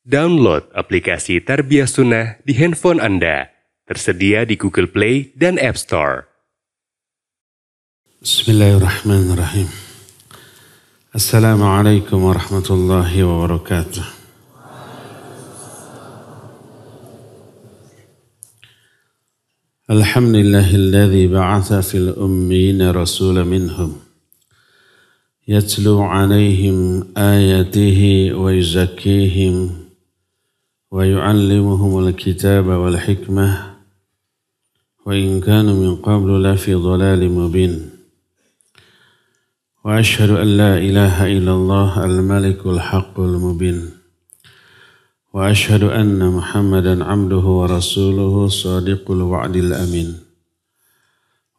Download aplikasi Tarbiyah Sunnah di handphone Anda. Tersedia di Google Play dan App Store. Bismillahirrahmanirrahim. Assalamualaikum warahmatullahi wabarakatuh. Alhamdulillahilladzi ba'atha fil ummiyina rasula minhum. يتلو عليهم آياته ويزكيهم ويعلمهم الكتاب والحكمة وإن كانوا من قبل لفي ضلال مبين وأشهد أن لا إله إلا الله الملك الحق المبين وأشهد أن محمدا عبده ورسوله صادق الوعد الأمين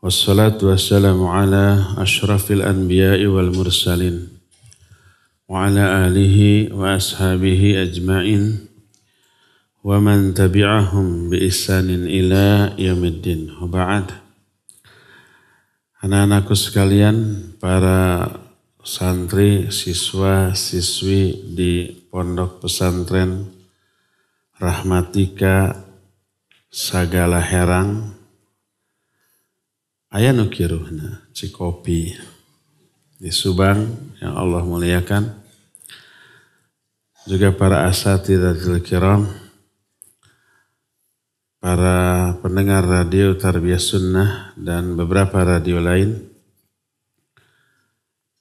والصلاة والسلام على أشرف الأنبياء والمرسلين وعلى آله وأصحابه أجمعين ومن تبعهم بإحسان إلى يوم الدين. وبعد, anak-anakku sekalian, para santri, siswa, siswi di Pondok Pesantren Rahmatika Sagala Herang, aya nu kiruhna Cikopi di Subang yang Allah muliakan, juga para asatidatul kiram, para pendengar radio Tarbiyah Sunnah dan beberapa radio lain,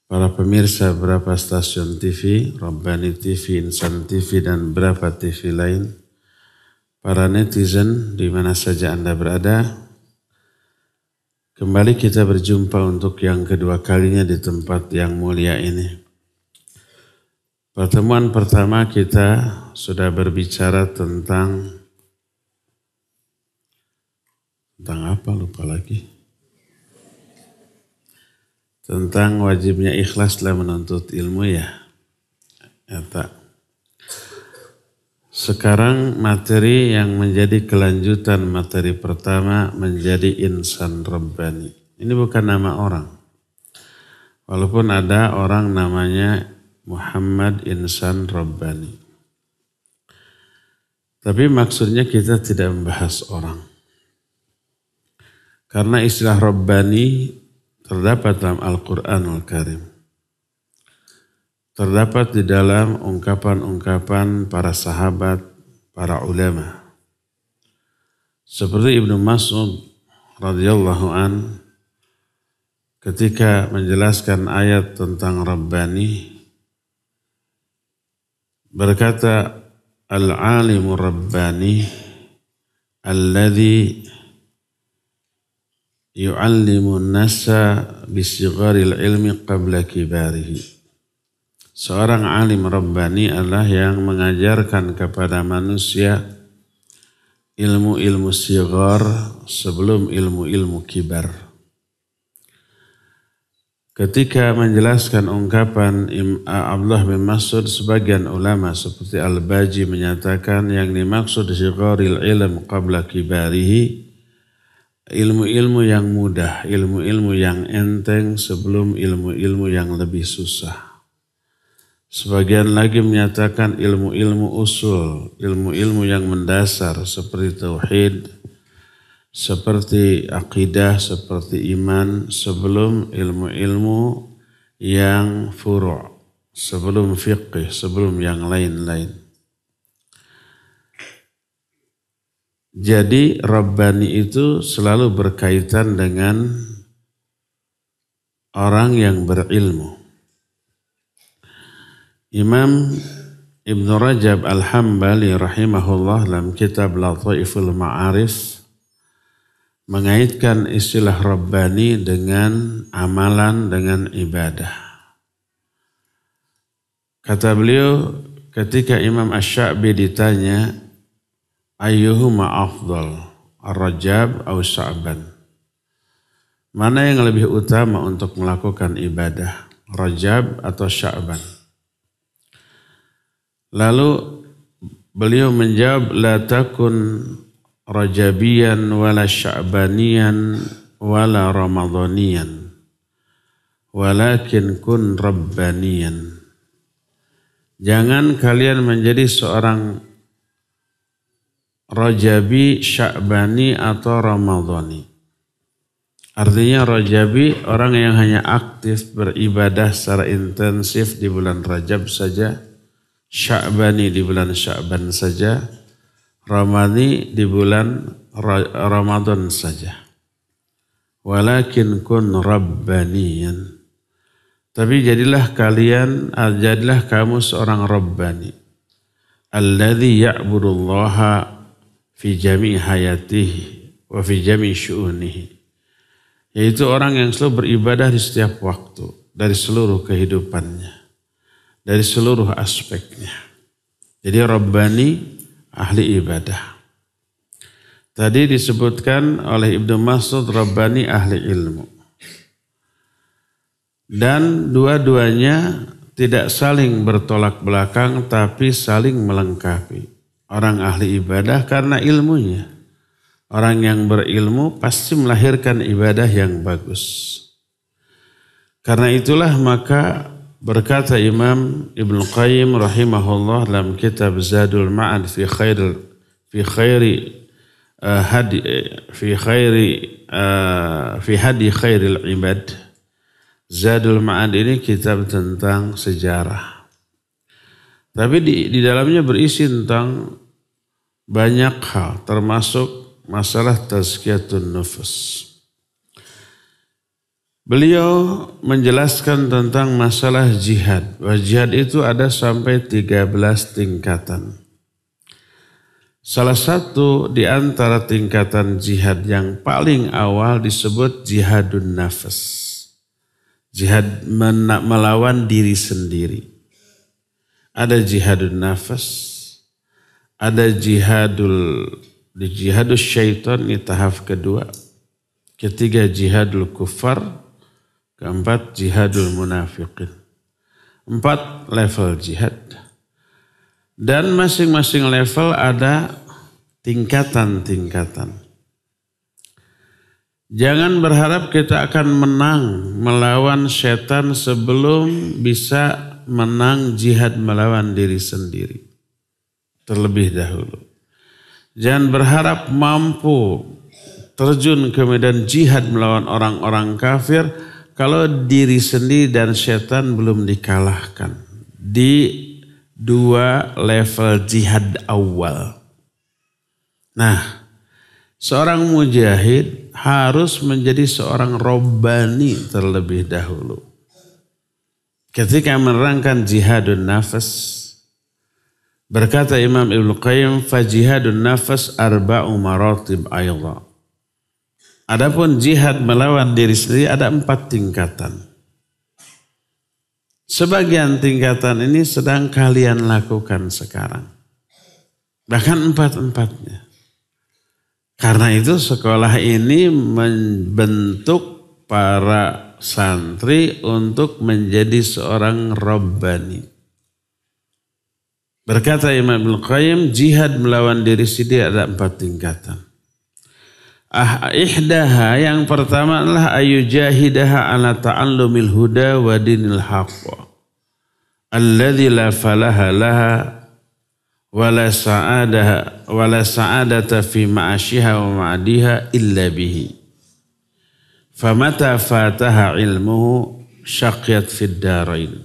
para pemirsa beberapa stasiun TV, Rabbani TV, Insan TV dan beberapa TV lain, para netizen di mana saja Anda berada. Kembali kita berjumpa untuk yang kedua kalinya di tempat yang mulia ini. Pertemuan pertama kita sudah berbicara tentang apa lupa lagi. Tentang wajibnya ikhlas dalam menuntut ilmu ya. Sekarang materi yang menjadi kelanjutan materi pertama menjadi insan Rabbani. Ini bukan nama orang. Walaupun ada orang namanya Muhammad Insan Rabbani. Tapi maksudnya kita tidak membahas orang. Karena istilah Rabbani terdapat dalam Al-Quranul Karim. Terdapat di dalam ungkapan-ungkapan para sahabat, para ulama. Seperti Ibnu Mas'ud radhiyallahu an ketika menjelaskan ayat tentang Rabbani berkata, Al-alimu Rabbani alladhi yu'allimu nasa bisigharil ilmi qabla kibarihi. Seorang alim Rabbani adalah yang mengajarkan kepada manusia ilmu-ilmu sighar sebelum ilmu-ilmu kibar. Ketika menjelaskan ungkapan Abdullah bin Mas'ud, sebagian ulama seperti Al-Baji menyatakan yang dimaksud sigharil ilm qabla kibarihi, ilmu-ilmu yang mudah, ilmu-ilmu yang enteng sebelum ilmu-ilmu yang lebih susah. Sebagian lagi menyatakan ilmu-ilmu usul, ilmu-ilmu yang mendasar seperti tauhid, seperti akidah, seperti iman, sebelum ilmu-ilmu yang furu', sebelum fiqh, sebelum yang lain-lain. Jadi Rabbani itu selalu berkaitan dengan orang yang berilmu. Imam Ibn Rajab Al-Hambali rahimahullah dalam kitab Lataiful Ma'arif mengaitkan istilah Rabbani dengan amalan, dengan ibadah. Kata beliau, ketika Imam Asy-Sya'bi ditanya, ayyuhuma afdal, Ar-Rajab atau Sya'ban? Mana yang lebih utama untuk melakukan ibadah, Rajab atau Sya'ban? Lalu beliau menjawab, la takun rajabiyan wala sya'baniyan wala ramadhaniyan walakin kun rabbaniyan. Jangan kalian menjadi seorang Rajabi, Sya'bani atau Ramadhani. Artinya Rajabi orang yang hanya aktif beribadah secara intensif di bulan Rajab saja, Sya'bani di bulan Sya'ban saja, Ramadhani di bulan Ramadan saja. Walakin kun rabbaniyan. Tapi jadilah kamu seorang Rabbani. Alladhi ya'budullaha fi jami' hayatihi wa fi jami' syu'unihi. Yaitu orang yang selalu beribadah di setiap waktu, dari seluruh kehidupannya, dari seluruh aspeknya. Jadi Rabbani, ahli ibadah. Tadi disebutkan oleh Ibnu Mas'ud Rabbani, ahli ilmu. Dan dua-duanya tidak saling bertolak belakang tapi saling melengkapi. Orang ahli ibadah karena ilmunya. Orang yang berilmu pasti melahirkan ibadah yang bagus. Karena itulah maka berkata Imam Ibnu Qayyim rahimahullah dalam kitab Zadul Ma'ad fi hadi khairil ibad. Zadul Ma'ad ini kitab tentang sejarah. Tapi di dalamnya berisi tentang banyak hal, termasuk masalah tazkiyatun nufus. Beliau menjelaskan tentang masalah jihad. Bahwa jihad itu ada sampai 13 tingkatan. Salah satu di antara tingkatan jihad yang paling awal disebut jihadun nafas. Jihad melawan diri sendiri. Ada jihadun nafas, ada jihadul syaitan, ini tahap kedua. Ketiga jihadul kufar, keempat jihadul munafiqin. 4 level jihad. Dan masing-masing level ada tingkatan-tingkatan. Jangan berharap kita akan menang melawan setan sebelum bisa menang jihad melawan diri sendiri. Terlebih dahulu. Jangan berharap mampu terjun ke medan jihad melawan orang-orang kafir kalau diri sendiri dan setan belum dikalahkan. Di 2 level jihad awal. Nah, seorang mujahid harus menjadi seorang Rabbani terlebih dahulu. Ketika menerangkan jihadun nafas, berkata Imam Ibnu Qayyim, fajihadun nafas 4 maratib aidha. Adapun jihad melawan diri sendiri ada 4 tingkatan. Sebagian tingkatan ini sedang kalian lakukan sekarang. Bahkan 4-4-nya. Karena itu sekolah ini membentuk para santri untuk menjadi seorang Rabbani. Berkata Imam Ibnu Qayyim, jihad melawan diri sendiri ada 4 tingkatan. Ihdaha, yang pertama adalah ayujahidaha ala ta'allumil huda wa dinil haqq. Alladzi la falaha laha wala sa'adata fi ma'asyiha wa ma'adiha illa bihi. Famata fataha ilmuhu syaqiyat fid darain.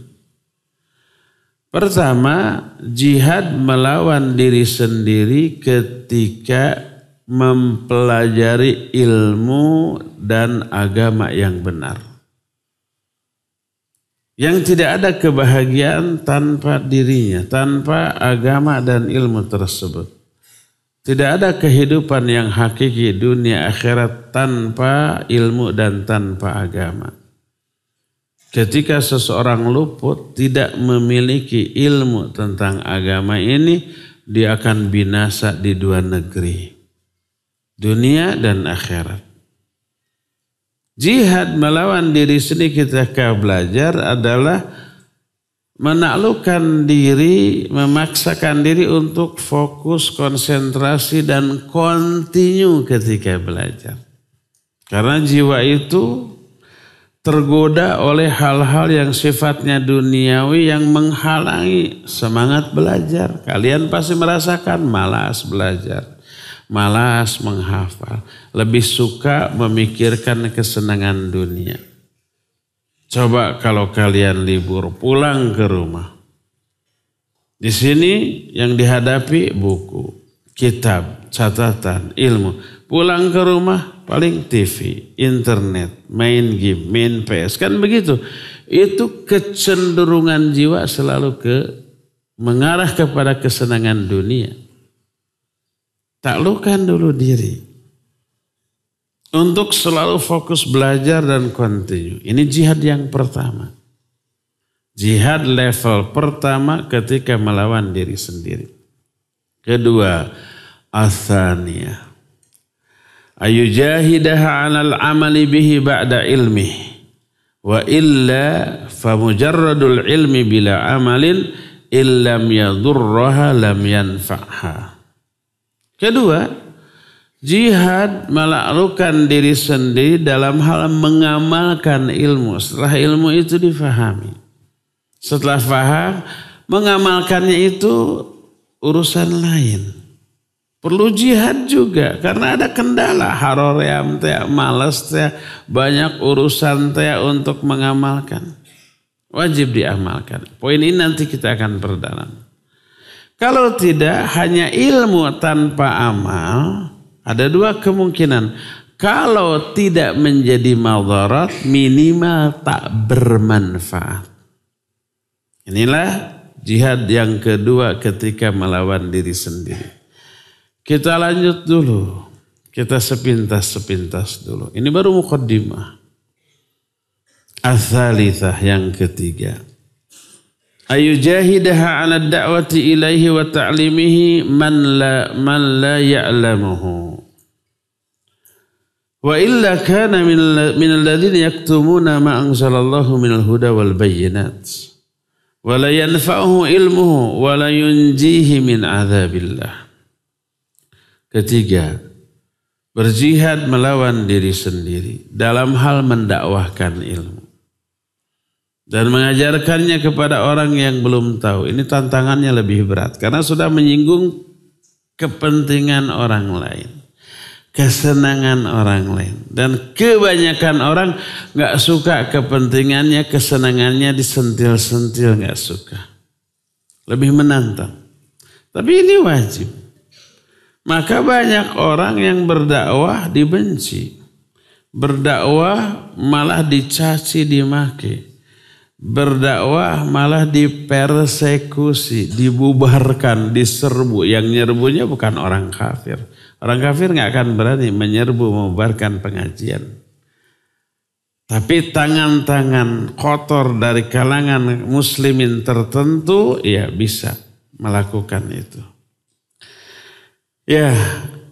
Pertama, jihad melawan diri sendiri ketika mempelajari ilmu dan agama yang benar. Yang tidak ada kebahagiaan tanpa dirinya, tanpa agama dan ilmu tersebut. Tidak ada kehidupan yang hakiki dunia akhirat tanpa ilmu dan tanpa agama. Ketika seseorang luput tidak memiliki ilmu tentang agama ini, dia akan binasa di 2 negeri. Dunia dan akhirat. Jihad melawan diri sendiri ketika belajar adalah menaklukkan diri, memaksakan diri untuk fokus, konsentrasi dan continue ketika belajar. Karena jiwa itu tergoda oleh hal-hal yang sifatnya duniawi yang menghalangi semangat belajar. Kalian pasti merasakan malas belajar, malas menghafal, lebih suka memikirkan kesenangan dunia. Coba kalau kalian libur pulang ke rumah. Di sini yang dihadapi buku, kitab, catatan, ilmu. Pulang ke rumah paling TV, internet, main game, main PS. Kan begitu. Itu kecenderungan jiwa selalu mengarah kepada kesenangan dunia. Taklukkan dulu diri. Untuk selalu fokus belajar dan continue. Ini jihad yang pertama. Jihad level pertama ketika melawan diri sendiri. Kedua, atsaniyah. Ayujahidaha 'alal 'amali bihi ba'da ilmihi. Wa illa famujarradul ilmi bila amalin illam yadurraha lam yanfa'ha. Kedua, jihad melakukan diri sendiri dalam hal mengamalkan ilmu. Setelah ilmu itu difahami. Setelah faham, mengamalkannya itu urusan lain. Perlu jihad juga karena ada kendala. Haroream teh, malas teh, banyak urusan teh untuk mengamalkan. Wajib diamalkan. Poin ini nanti kita akan perdalam. Kalau tidak, hanya ilmu tanpa amal, ada dua kemungkinan. Kalau tidak menjadi madarat, minimal tak bermanfaat. Inilah jihad yang kedua ketika melawan diri sendiri. Kita lanjut dulu. Kita sepintas-sepintas dulu. Ini baru muqaddimah. Ats-tsalitsah yang ketiga. Ayujahidaha 'ala ad-da'wati ilaihi wa ta'limihi man la ya'lamuhu. Wa illa kana min alladhina yaktumuna ma anzalallahu minal huda wal bayyinat. Wa la yanfa'uhu ilmuhu wa la yunjihi min 'adzabillah. Ketiga, berjihad melawan diri sendiri dalam hal mendakwahkan ilmu dan mengajarkannya kepada orang yang belum tahu. Ini tantangannya lebih berat karena sudah menyinggung kepentingan orang lain, kesenangan orang lain, dan kebanyakan orang nggak suka kepentingannya, kesenangannya disentil-sentil, nggak suka, lebih menantang. Tapi ini wajib. Maka banyak orang yang berdakwah dibenci. Berdakwah malah dicaci, dimaki. Berdakwah malah dipersekusi, dibubarkan, diserbu. Yang nyerbunya bukan orang kafir. Orang kafir nggak akan berani menyerbu, membubarkan pengajian. Tapi tangan-tangan kotor dari kalangan muslimin tertentu, ya bisa melakukan itu. Ya,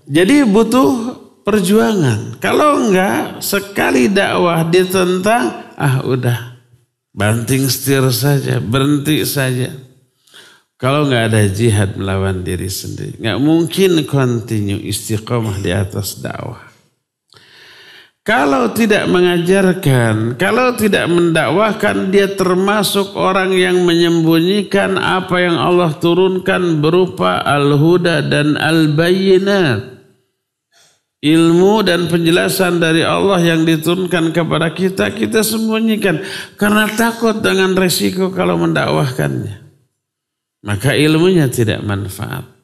jadi butuh perjuangan. Kalau enggak, sekali dakwah ditentang, udah banting setir saja, berhenti saja. Kalau enggak ada jihad melawan diri sendiri, enggak mungkin continue istiqomah di atas dakwah. Kalau tidak mengajarkan, kalau tidak mendakwahkan, dia termasuk orang yang menyembunyikan apa yang Allah turunkan berupa al-huda dan al-bayyinat. Ilmu dan penjelasan dari Allah yang diturunkan kepada kita, kita sembunyikan. Karena takut dengan resiko kalau mendakwahkannya. Maka ilmunya tidak manfaat.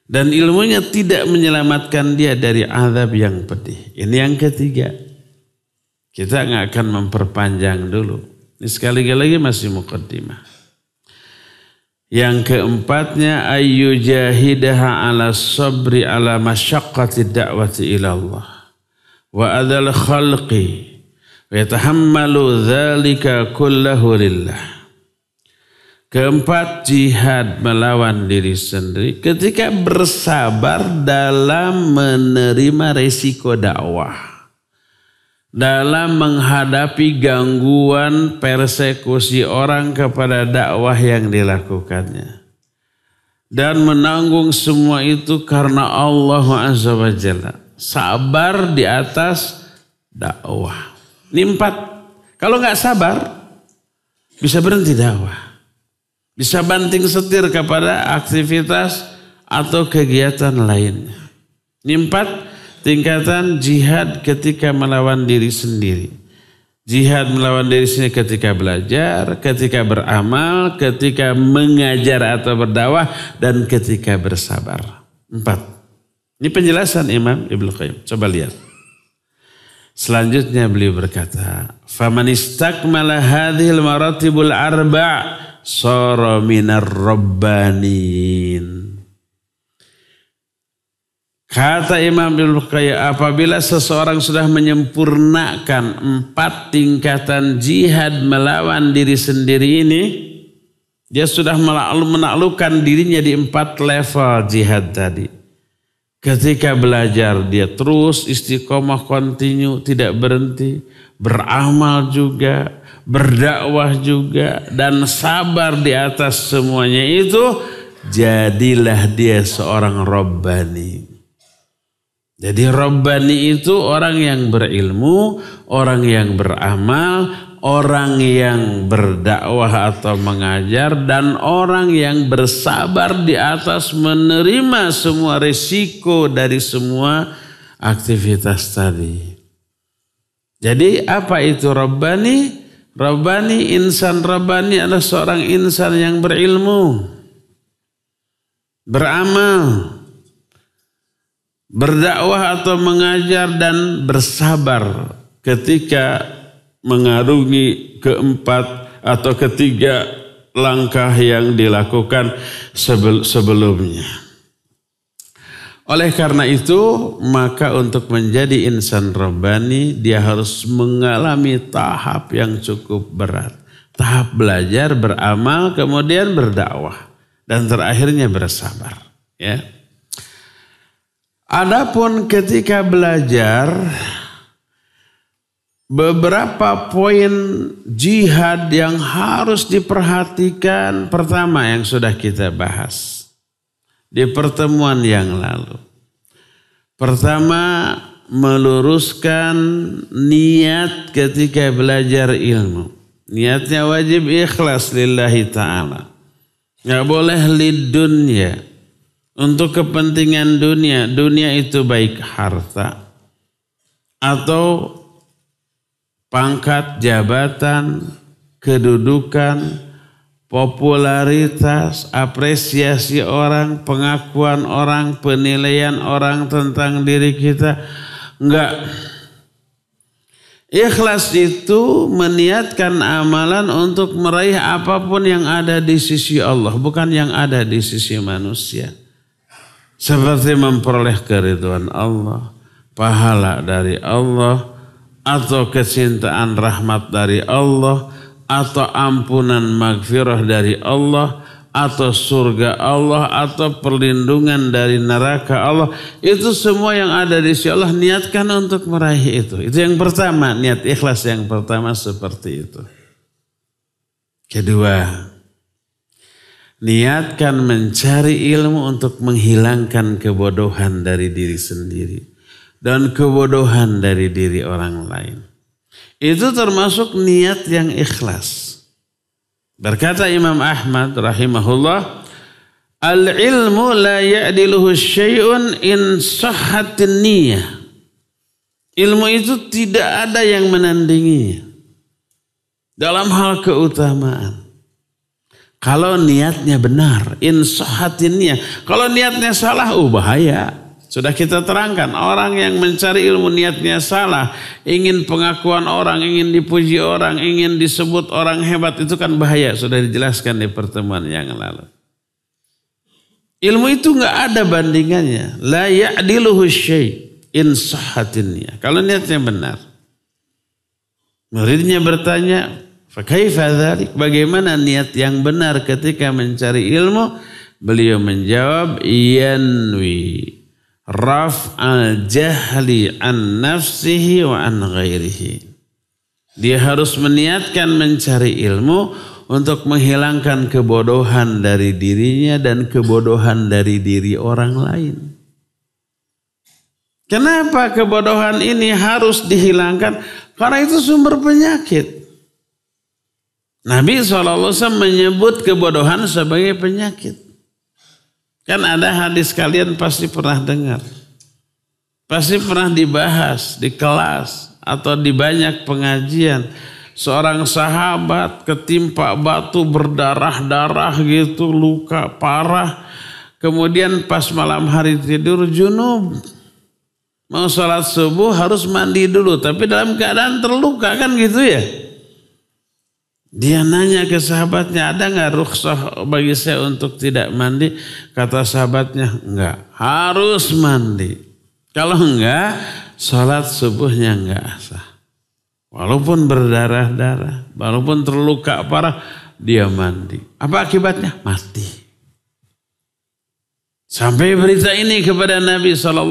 Dan ilmunya tidak menyelamatkan dia dari azab yang pedih. Ini yang ketiga. Kita nggak akan memperpanjang dulu. Ini sekali lagi masih muqaddimah. Yang keempatnya ayyujahidaha 'ala sabri 'ala masyaqqati da'wati ila Allah wa adzal khalqi wa yatahammalu dzalika kullahu lillah. Keempat, jihad melawan diri sendiri ketika bersabar dalam menerima resiko dakwah, dalam menghadapi gangguan persekusi orang kepada dakwah yang dilakukannya, dan menanggung semua itu karena Allah Azza wa Jalla. Sabar di atas dakwah. Ini 4. Kalau nggak sabar, bisa berhenti dakwah. Bisa banting setir kepada aktivitas atau kegiatan lainnya. Ini 4 tingkatan jihad ketika melawan diri sendiri. Jihad melawan diri sendiri ketika belajar, ketika beramal, ketika mengajar atau berdakwah, dan ketika bersabar. 4. Ini penjelasan Imam Ibnu Qayyim. Coba lihat. Selanjutnya beliau berkata, "Faman istakmala hadhil maratibul arba' sara minar rabbaniin." Kata Imam Ibnu Qayyim, apabila seseorang sudah menyempurnakan 4 tingkatan jihad melawan diri sendiri ini, dia sudah menaklukkan dirinya di 4 level jihad tadi. Ketika belajar dia terus istiqomah, kontinu, tidak berhenti, beramal juga, berdakwah juga, dan sabar di atas semuanya itu, jadilah dia seorang Rabbani. Jadi Rabbani itu orang yang berilmu, orang yang beramal, orang yang berdakwah atau mengajar, dan orang yang bersabar di atas menerima semua risiko dari semua aktivitas tadi. Jadi apa itu Rabbani? Rabbani, insan Rabbani adalah seorang insan yang berilmu, beramal, berdakwah atau mengajar, dan bersabar ketika mengarungi keempat atau ketiga langkah yang dilakukan sebelumnya. Oleh karena itu, maka untuk menjadi insan Rabbani, dia harus mengalami tahap yang cukup berat. Tahap belajar, beramal, kemudian berdakwah, dan terakhirnya bersabar. Ya. Adapun ketika belajar, beberapa poin jihad yang harus diperhatikan. Pertama yang sudah kita bahas di pertemuan yang lalu. Pertama, meluruskan niat ketika belajar ilmu. Niatnya wajib ikhlas lillahi ta'ala. Nggak boleh lid dunya. Untuk kepentingan dunia. Dunia itu baik harta atau pangkat, jabatan, kedudukan, popularitas, apresiasi orang, pengakuan orang, penilaian orang tentang diri kita. Enggak. Ikhlas itu meniatkan amalan untuk meraih apapun yang ada di sisi Allah, bukan yang ada di sisi manusia. Seperti memperoleh keridhaan Allah, pahala dari Allah, atau kecintaan rahmat dari Allah, atau ampunan magfirah dari Allah, atau surga Allah, atau perlindungan dari neraka Allah. Itu semua yang ada di sisi Allah, niatkan untuk meraih itu. Itu yang pertama, niat ikhlas yang pertama seperti itu. Kedua, niatkan mencari ilmu untuk menghilangkan kebodohan dari diri sendiri dan kebodohan dari diri orang lain. Itu termasuk niat yang ikhlas. Berkata Imam Ahmad rahimahullah, al-ilmu la ya'diluhu syai'un in sahhatin niyah. Ilmu itu tidak ada yang menandinginya dalam hal keutamaan. Kalau niatnya benar, in sahhatin niyah. Kalau niatnya salah, bahaya. Sudah kita terangkan, orang yang mencari ilmu niatnya salah, ingin pengakuan orang, ingin dipuji orang, ingin disebut orang hebat, itu kan bahaya. Sudah dijelaskan di pertemuan yang lalu. Ilmu itu nggak ada bandingannya. La ya'diluhu syai' in sahhatin niyah. Kalau niatnya benar. Muridnya bertanya, fakaifa dzalik? Bagaimana niat yang benar ketika mencari ilmu? Beliau menjawab, yanwi raf'al jahli an nafsihi wa an ghairihi. Dia harus meniatkan mencari ilmu untuk menghilangkan kebodohan dari dirinya dan kebodohan dari diri orang lain. Kenapa kebodohan ini harus dihilangkan? Karena itu sumber penyakit. Nabi SAW menyebut kebodohan sebagai penyakit. Kan ada hadis, kalian pasti pernah dengar. Pasti pernah dibahas di kelas atau di banyak pengajian. Seorang sahabat ketimpa batu berdarah-darah gitu, luka parah. Kemudian pas malam hari tidur junub. Mau sholat subuh harus mandi dulu. Tapi dalam keadaan terluka kan gitu ya. Dia nanya ke sahabatnya, ada nggak rukhsah bagi saya untuk tidak mandi? Kata sahabatnya, enggak, harus mandi. Kalau enggak, sholat subuhnya enggak sah. Walaupun berdarah-darah, walaupun terluka parah, dia mandi. Apa akibatnya? Mati. Sampai berita ini kepada Nabi SAW.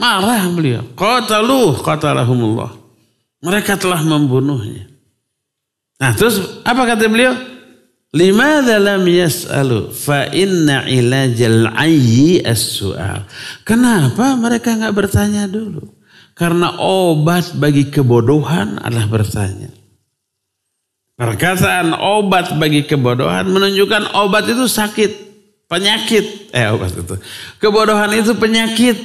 Marah beliau. Qatalahumullah. Mereka telah membunuhnya. Nah terus apa kata beliau? Limadza lam yas'alu fa inna ilajal ayyi as-su'al. Kenapa mereka enggak bertanya dulu? Karena obat bagi kebodohan adalah bertanya. Perkataan obat bagi kebodohan menunjukkan obat itu sakit, penyakit. Obat itu. Kebodohan itu penyakit.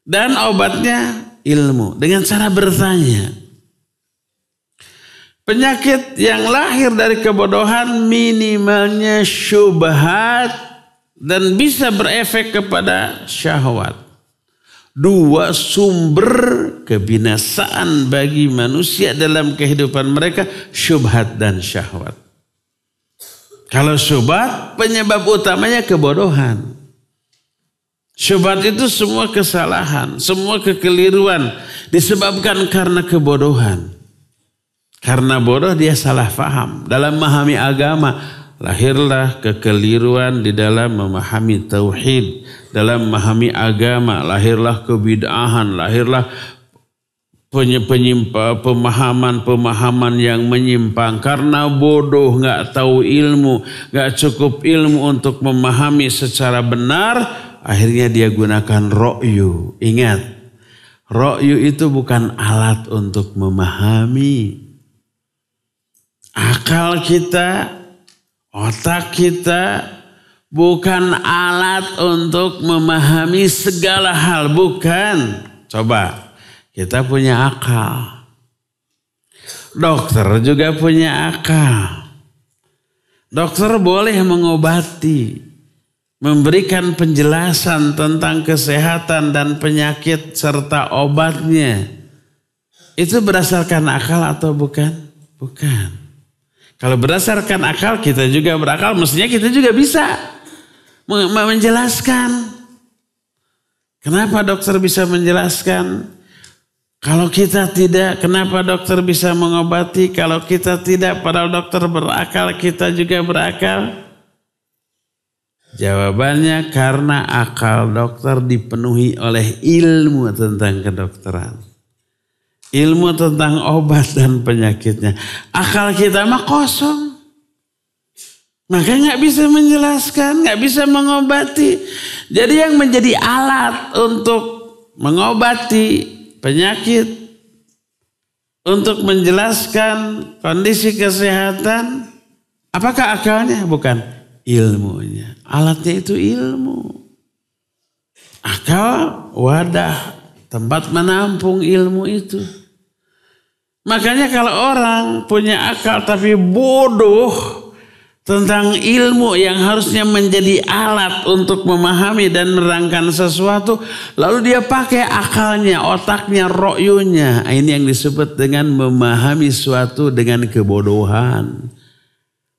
Dan obatnya ilmu dengan cara bertanya. Penyakit yang lahir dari kebodohan minimalnya syubhat dan bisa berefek kepada syahwat. Dua sumber kebinasaan bagi manusia dalam kehidupan mereka, syubhat dan syahwat. Kalau syubhat, penyebab utamanya kebodohan. Syubhat itu semua kesalahan, semua kekeliruan disebabkan karena kebodohan. Karena bodoh dia salah faham. Dalam memahami agama, lahirlah kekeliruan di dalam memahami tauhid. Dalam memahami agama, lahirlah kebid'ahan, lahirlah pemahaman-pemahaman yang menyimpang. Karena bodoh, nggak tahu ilmu, nggak cukup ilmu untuk memahami secara benar, akhirnya dia gunakan ro'yu. Ingat, ro'yu itu bukan alat untuk memahami. Akal kita, otak kita bukan alat untuk memahami segala hal, bukan. Coba, kita punya akal. Dokter juga punya akal. Dokter boleh mengobati, memberikan penjelasan tentang kesehatan dan penyakit serta obatnya. Itu berdasarkan akal atau bukan? Bukan. Kalau berdasarkan akal, kita juga berakal, mestinya kita juga bisa menjelaskan. Kenapa dokter bisa menjelaskan? Kalau kita tidak, kenapa dokter bisa mengobati? Kalau kita tidak, padahal dokter berakal, kita juga berakal. Jawabannya karena akal dokter dipenuhi oleh ilmu tentang kedokteran. Ilmu tentang obat dan penyakitnya. Akal kita mah kosong. Maka nggak bisa menjelaskan, nggak bisa mengobati. Jadi yang menjadi alat untuk mengobati penyakit, untuk menjelaskan kondisi kesehatan, apakah akalnya? Bukan, ilmunya. Alatnya itu ilmu. Akal wadah, tempat menampung ilmu itu. Makanya kalau orang punya akal tapi bodoh tentang ilmu yang harusnya menjadi alat untuk memahami dan menerangkan sesuatu, lalu dia pakai akalnya, otaknya, ro'yunya. Ini yang disebut dengan memahami suatu dengan kebodohan.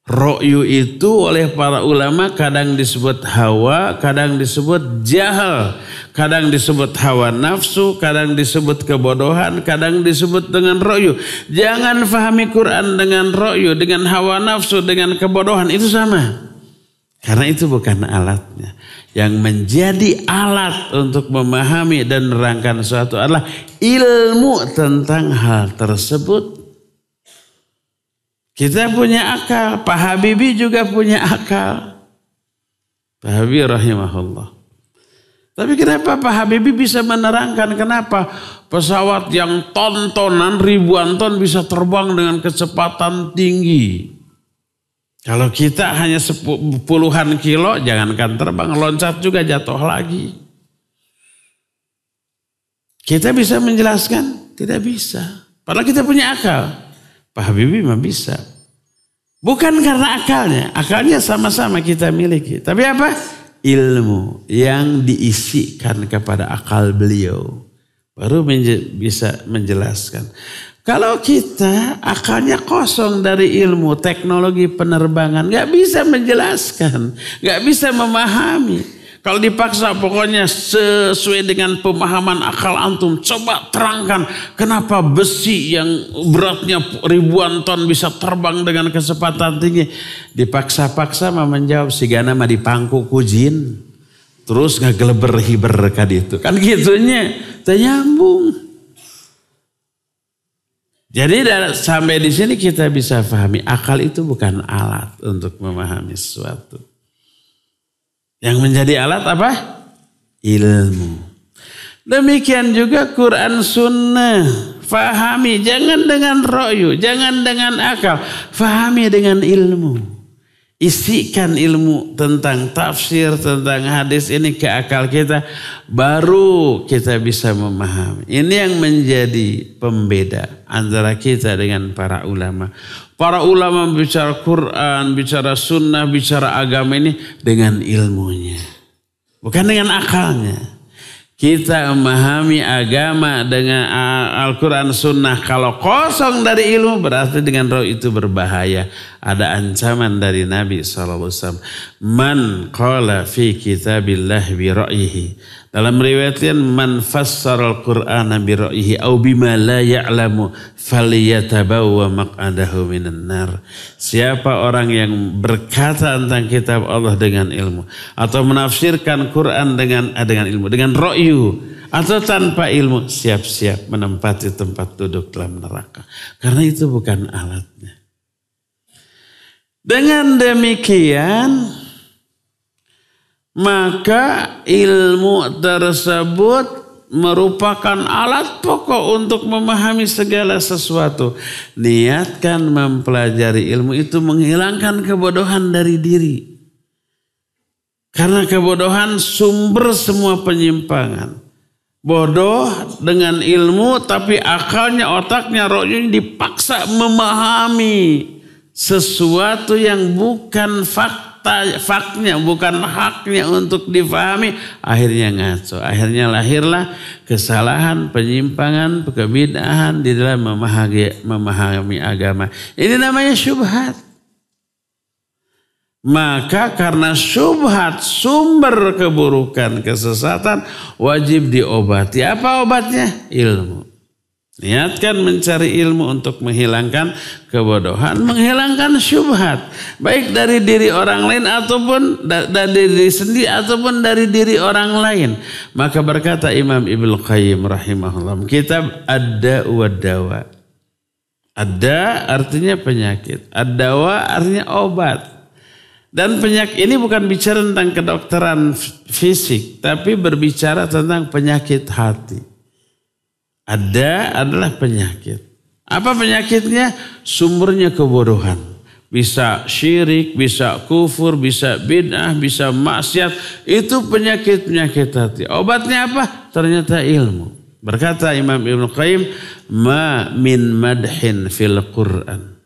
Ro'yu itu oleh para ulama kadang disebut hawa, kadang disebut jahal, kadang disebut hawa nafsu, kadang disebut kebodohan, kadang disebut dengan ro'yu. Jangan fahami Quran dengan ro'yu, dengan hawa nafsu, dengan kebodohan, itu sama. Karena itu bukan alatnya. Yang menjadi alat untuk memahami dan menerangkan sesuatu adalah ilmu tentang hal tersebut. Kita punya akal, Pak Habibie juga punya akal. Pak Habibie rahimahullah. Tapi kenapa Pak Habibie bisa menerangkan kenapa pesawat yang ton-tonan ribuan ton bisa terbang dengan kecepatan tinggi. Kalau kita hanya puluhan kilo, jangankan terbang, loncat juga jatuh lagi. Kita bisa menjelaskan? Tidak bisa. Padahal kita punya akal. Pak Habibie mah bisa. Bukan karena akalnya sama-sama kita miliki. Tapi apa? Ilmu yang diisikan kepada akal beliau. Baru bisa menjelaskan. Kalau kita akalnya kosong dari ilmu, teknologi penerbangan, gak bisa menjelaskan, gak bisa memahami. Kalau dipaksa pokoknya sesuai dengan pemahaman akal antum, coba terangkan kenapa besi yang beratnya ribuan ton bisa terbang dengan kecepatan tinggi. Dipaksa-paksa mah menjawab sigana mah dipangku kujin. Terus ngageleber hiber kaditu. Kan gitunya, ternyambung. Jadi sampai di sini kita bisa pahami akal itu bukan alat untuk memahami sesuatu. Yang menjadi alat apa? Ilmu. Demikian juga Quran Sunnah. Fahami, jangan dengan ro'yu, jangan dengan akal. Fahami dengan ilmu. Isikan ilmu tentang tafsir, tentang hadis ini ke akal kita. Baru kita bisa memahami. Ini yang menjadi pembeda antara kita dengan para ulama. Para ulama bicara Quran, bicara sunnah, bicara agama ini dengan ilmunya. Bukan dengan akalnya. Kita memahami agama dengan Al-Quran sunnah. Kalau kosong dari ilmu berarti dengan roh itu berbahaya. Ada ancaman dari Nabi SAW. Man qala fi kitabillah bi ra'yihi. Dalam riwayatnya man fassara al-Qur'ana bi ra'yihi au bima la ya'lamu falyatabawwa maq'adahu minan nar. Siapa orang yang berkata tentang kitab Allah dengan ilmu atau menafsirkan Quran dengan ilmu, dengan ra'yu atau tanpa ilmu, siap-siap menempati tempat duduk dalam neraka. Karena itu bukan alatnya. Dengan demikian, maka ilmu tersebut merupakan alat pokok untuk memahami segala sesuatu. Niatkan mempelajari ilmu itu menghilangkan kebodohan dari diri. Karena kebodohan sumber semua penyimpangan. Bodoh dengan ilmu tapi akalnya, otaknya, rohnya dipaksa memahami sesuatu yang bukan faktanya, bukan haknya untuk difahami, akhirnya ngaco. Akhirnya lahirlah kesalahan, penyimpangan, kebid'ahan di dalam memahami agama. Ini namanya syubhat. Maka karena syubhat sumber keburukan, kesesatan, wajib diobati. Apa obatnya? Ilmu. Niatkan mencari ilmu untuk menghilangkan kebodohan, menghilangkan syubhat. Baik dari diri orang lain ataupun dari diri sendiri ataupun dari diri orang lain. Maka berkata Imam Ibnu Qayyim rahimahullah, kitab Ad-Da' wad-Dawa. Ad-Da' artinya penyakit, Ad-Dawa artinya obat. Dan penyakit ini bukan bicara tentang kedokteran fisik, tapi berbicara tentang penyakit hati. Ada adalah penyakit. Apa penyakitnya? Sumbernya kebodohan. Bisa syirik, bisa kufur, bisa bid'ah, bisa maksiat. Itu penyakit-penyakit hati. Obatnya apa? Ternyata ilmu. Berkata Imam Ibnu Qayyim, ma min madhin fil Qur'an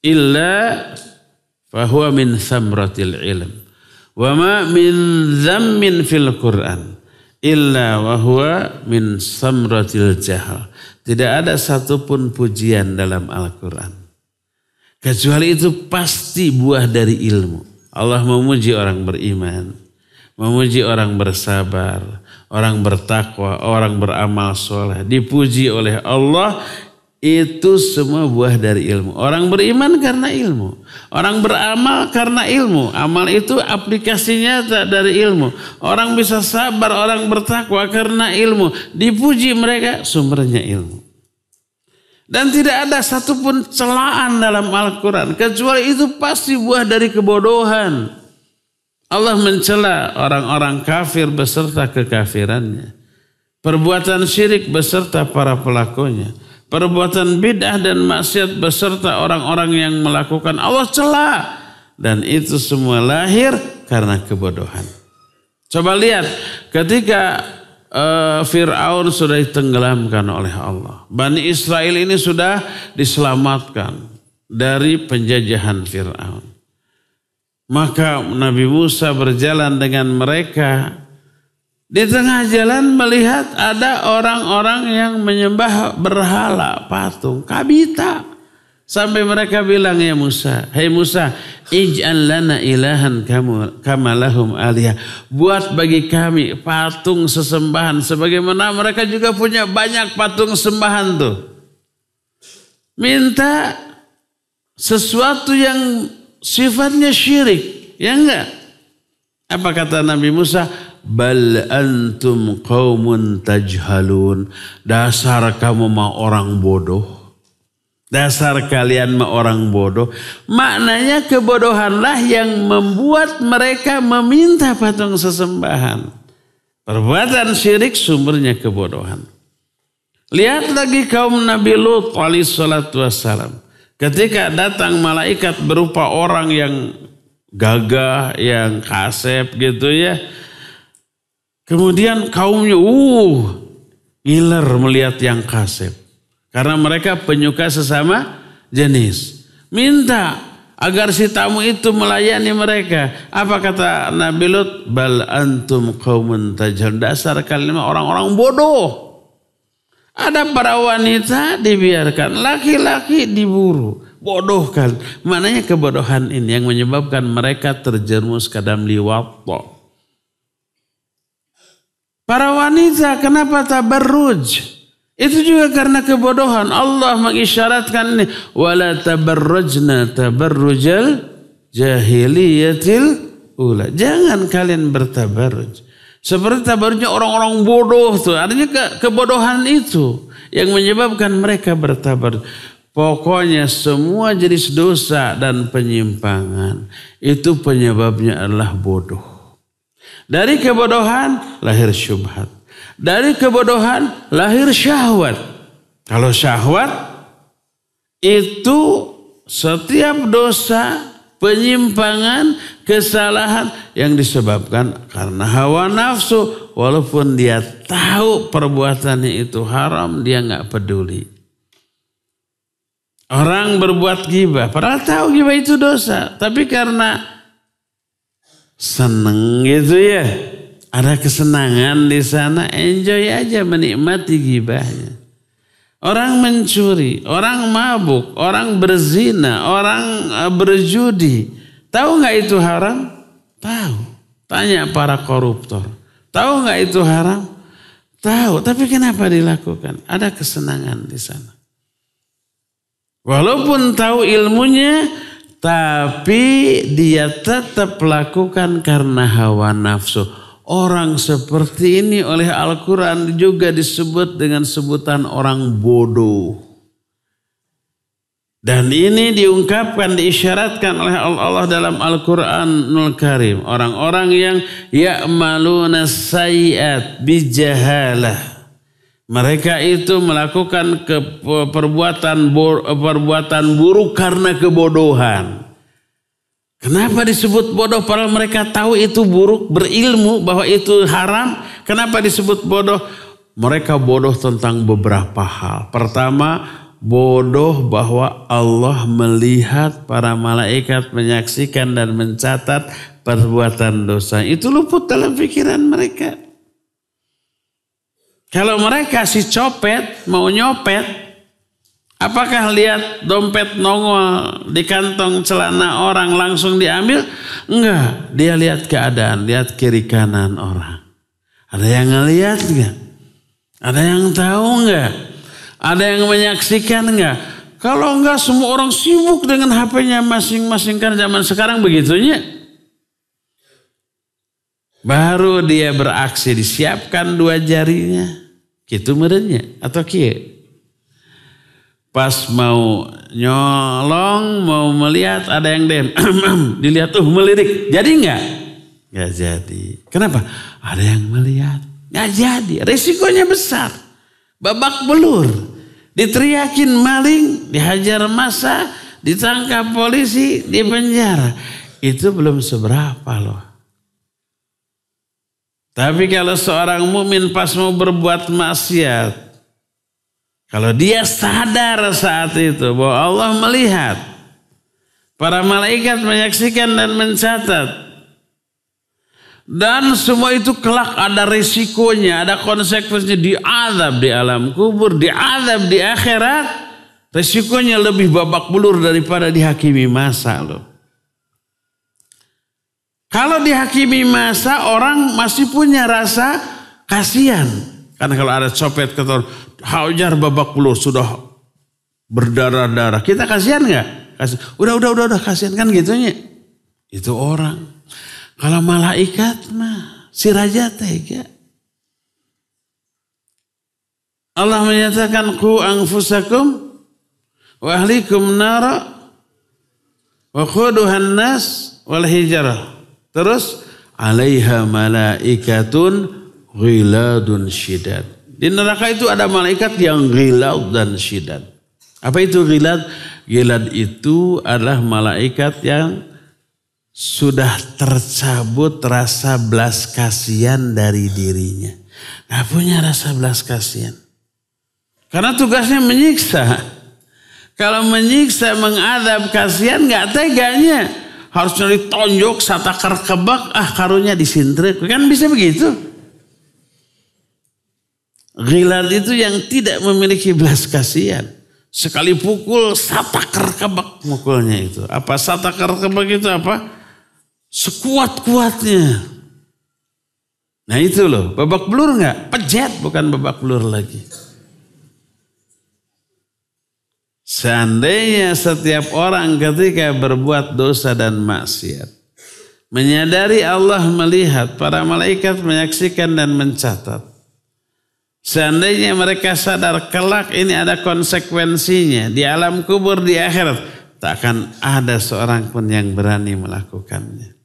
illa fahuwa min thamratil ilm. Wa ma min dhammin fil Qur'an illa wa huwa min samratil jahal. Tidak ada satupun pujian dalam Al-Quran kecuali itu pasti buah dari ilmu. Allah memuji orang beriman, memuji orang bersabar, orang bertakwa, orang beramal soleh. Dipuji oleh Allah, itu semua buah dari ilmu. Orang beriman karena ilmu. Orang beramal karena ilmu. Amal itu aplikasinya dari ilmu. Orang bisa sabar, orang bertakwa karena ilmu. Dipuji mereka, sumbernya ilmu. Dan tidak ada satupun celaan dalam Al-Quran kecuali itu pasti buah dari kebodohan. Allah mencela orang-orang kafir beserta kekafirannya. Perbuatan syirik beserta para pelakunya. Perbuatan bid'ah dan maksiat beserta orang-orang yang melakukan, Allah cela. Dan itu semua lahir karena kebodohan. Coba lihat ketika Fir'aun sudah ditenggelamkan oleh Allah. Bani Israel ini sudah diselamatkan dari penjajahan Fir'aun. Maka Nabi Musa berjalan dengan mereka. Di tengah jalan melihat ada orang-orang yang menyembah berhala, patung, kabita. Sampai mereka bilang, ya Musa, hei Musa, ij'al lana ilahan kama lahum alihah. Buat bagi kami patung sesembahan. Sebagaimana mereka juga punya banyak patung sembahan tuh. Minta sesuatu yang sifatnya syirik. Ya enggak? Apa kata Nabi Musa? Bal antum qaumun tajhalun. Dasar kamu mah orang bodoh. Dasar kalian mah orang bodoh. Maknanya kebodohanlah yang membuat mereka meminta patung sesembahan. Perbuatan syirik sumbernya kebodohan. Lihat lagi kaum Nabi Lut alaihissalatu wassalam. Ketika datang malaikat berupa orang yang gagah, yang kasep gitu ya. Kemudian kaumnya ngiler melihat yang kasep. Karena mereka penyuka sesama jenis. Minta agar si tamu itu melayani mereka. Apa kata Nabi Lut? Bal antum qaumun tajhalun. Dasar kalian orang-orang bodoh. Ada para wanita dibiarkan, laki-laki diburu. Bodohkan. Maknanya kebodohan ini yang menyebabkan mereka terjerumus ke dalam liwat. Para wanita kenapa tabarruj? Itu juga karena kebodohan. Allah mengisyaratkan ini. Wala tabarrujna tabarrujal jahiliyatil ula. Jangan kalian bertabarruj. Seperti tabarrujnya orang-orang bodoh tuh. Artinya kebodohan itu yang menyebabkan mereka bertabarruj. Pokoknya semua jenis dosa dan penyimpangan itu penyebabnya adalah bodoh. Dari kebodohan lahir syubhat. Dari kebodohan lahir syahwat. Kalau syahwat itu setiap dosa, penyimpangan, kesalahan yang disebabkan karena hawa nafsu. Walaupun dia tahu perbuatannya itu haram, dia nggak peduli. Orang berbuat ghibah, padahal tahu ghibah itu dosa, tapi karena seneng gitu ya, ada kesenangan di sana, enjoy aja menikmati ghibahnya. Orang mencuri, orang mabuk, orang berzina, orang berjudi, tahu nggak itu haram? Tahu. Tanya para koruptor, tahu nggak itu haram? Tahu, tapi kenapa dilakukan? Ada kesenangan di sana. Walaupun tahu ilmunya, tapi dia tetap lakukan karena hawa nafsu. Orang seperti ini oleh Al-Quran juga disebut dengan sebutan orang bodoh. Dan ini diungkapkan, diisyaratkan oleh Allah dalam Al-Quranul Karim. Orang-orang yang ya'maluna sayyi'at bijahalah. Mereka itu melakukan perbuatan buruk karena kebodohan. Kenapa disebut bodoh? Padahal mereka tahu itu buruk, berilmu bahwa itu haram. Kenapa disebut bodoh? Mereka bodoh tentang beberapa hal. Pertama, bodoh bahwa Allah melihat, para malaikat menyaksikan dan mencatat perbuatan dosa. Itu luput dalam pikiran mereka. Kalau mereka si copet mau nyopet, apakah lihat dompet nongol di kantong celana orang langsung diambil? Enggak, dia lihat keadaan, lihat kiri kanan orang. Ada yang ngelihat enggak? Ada yang tahu enggak? Ada yang menyaksikan enggak? Kalau enggak, semua orang sibuk dengan HP-nya masing-masing, kan zaman sekarang begitunya. Baru dia beraksi, disiapkan dua jarinya. Gitu merenya atau kie. Pas mau nyolong, mau melihat, ada yang dilihat melirik. Jadi enggak? Nggak jadi. Kenapa? Ada yang melihat. Nggak jadi. Resikonya besar. Babak belur. Diteriakin maling, dihajar massa, ditangkap polisi, dipenjara. Itu belum seberapa loh. Tapi kalau seorang mukmin pas mau berbuat maksiat, kalau dia sadar saat itu bahwa Allah melihat, para malaikat menyaksikan dan mencatat, dan semua itu kelak ada risikonya, ada konsekuensinya, diazab di alam kubur, diazab di akhirat, risikonya lebih babak belur daripada dihakimi massa loh. Kalau dihakimi massa, orang masih punya rasa kasihan. Karena kalau ada copet ketor, hajar babak belur sudah berdarah-darah, kita kasihan nggak? Udah kasihan kan gitunya. Itu orang. Kalau malaikat mah si raja tega. Allah menyatakan qu anfusakum wa ahlikum nara wa quduhan nas wal hijarah. Terus 'alaiha malaikatun ghiladun syidad. Di neraka itu ada malaikat yang ghilad dan syidad. Apa itu ghilad? Ghilad itu adalah malaikat yang sudah tercabut rasa belas kasihan dari dirinya. Gak punya rasa belas kasihan. Karena tugasnya menyiksa. Kalau menyiksa, mengadab, kasihan gak teganya. Harus nyari tonjok, satakar kebak, karunya disintrik. Kan bisa begitu. Ghilad itu yang tidak memiliki belas kasihan. Sekali pukul, satakar kebak mukulnya itu. Apa satakar kebak itu apa? Sekuat-kuatnya. Nah itu loh, babak belur nggak? Pejet, bukan babak belur lagi. Seandainya setiap orang ketika berbuat dosa dan maksiat, menyadari Allah melihat, para malaikat menyaksikan dan mencatat. Seandainya mereka sadar kelak ini ada konsekuensinya di alam kubur, di akhirat, tak akan ada seorang pun yang berani melakukannya.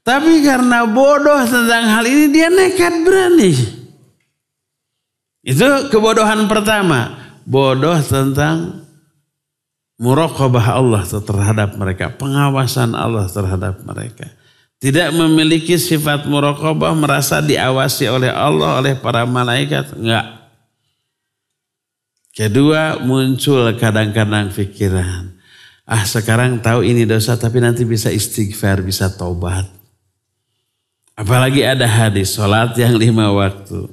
Tapi karena bodoh tentang hal ini, dia nekat berani. Itu kebodohan pertama. Bodoh tentang muraqabah Allah terhadap mereka. Pengawasan Allah terhadap mereka. Tidak memiliki sifat muraqabah, merasa diawasi oleh Allah, oleh para malaikat. Enggak. Kedua, muncul kadang-kadang pikiran. Sekarang tahu ini dosa, tapi nanti bisa istighfar, bisa taubat. Apalagi ada hadis, sholat yang 5 waktu.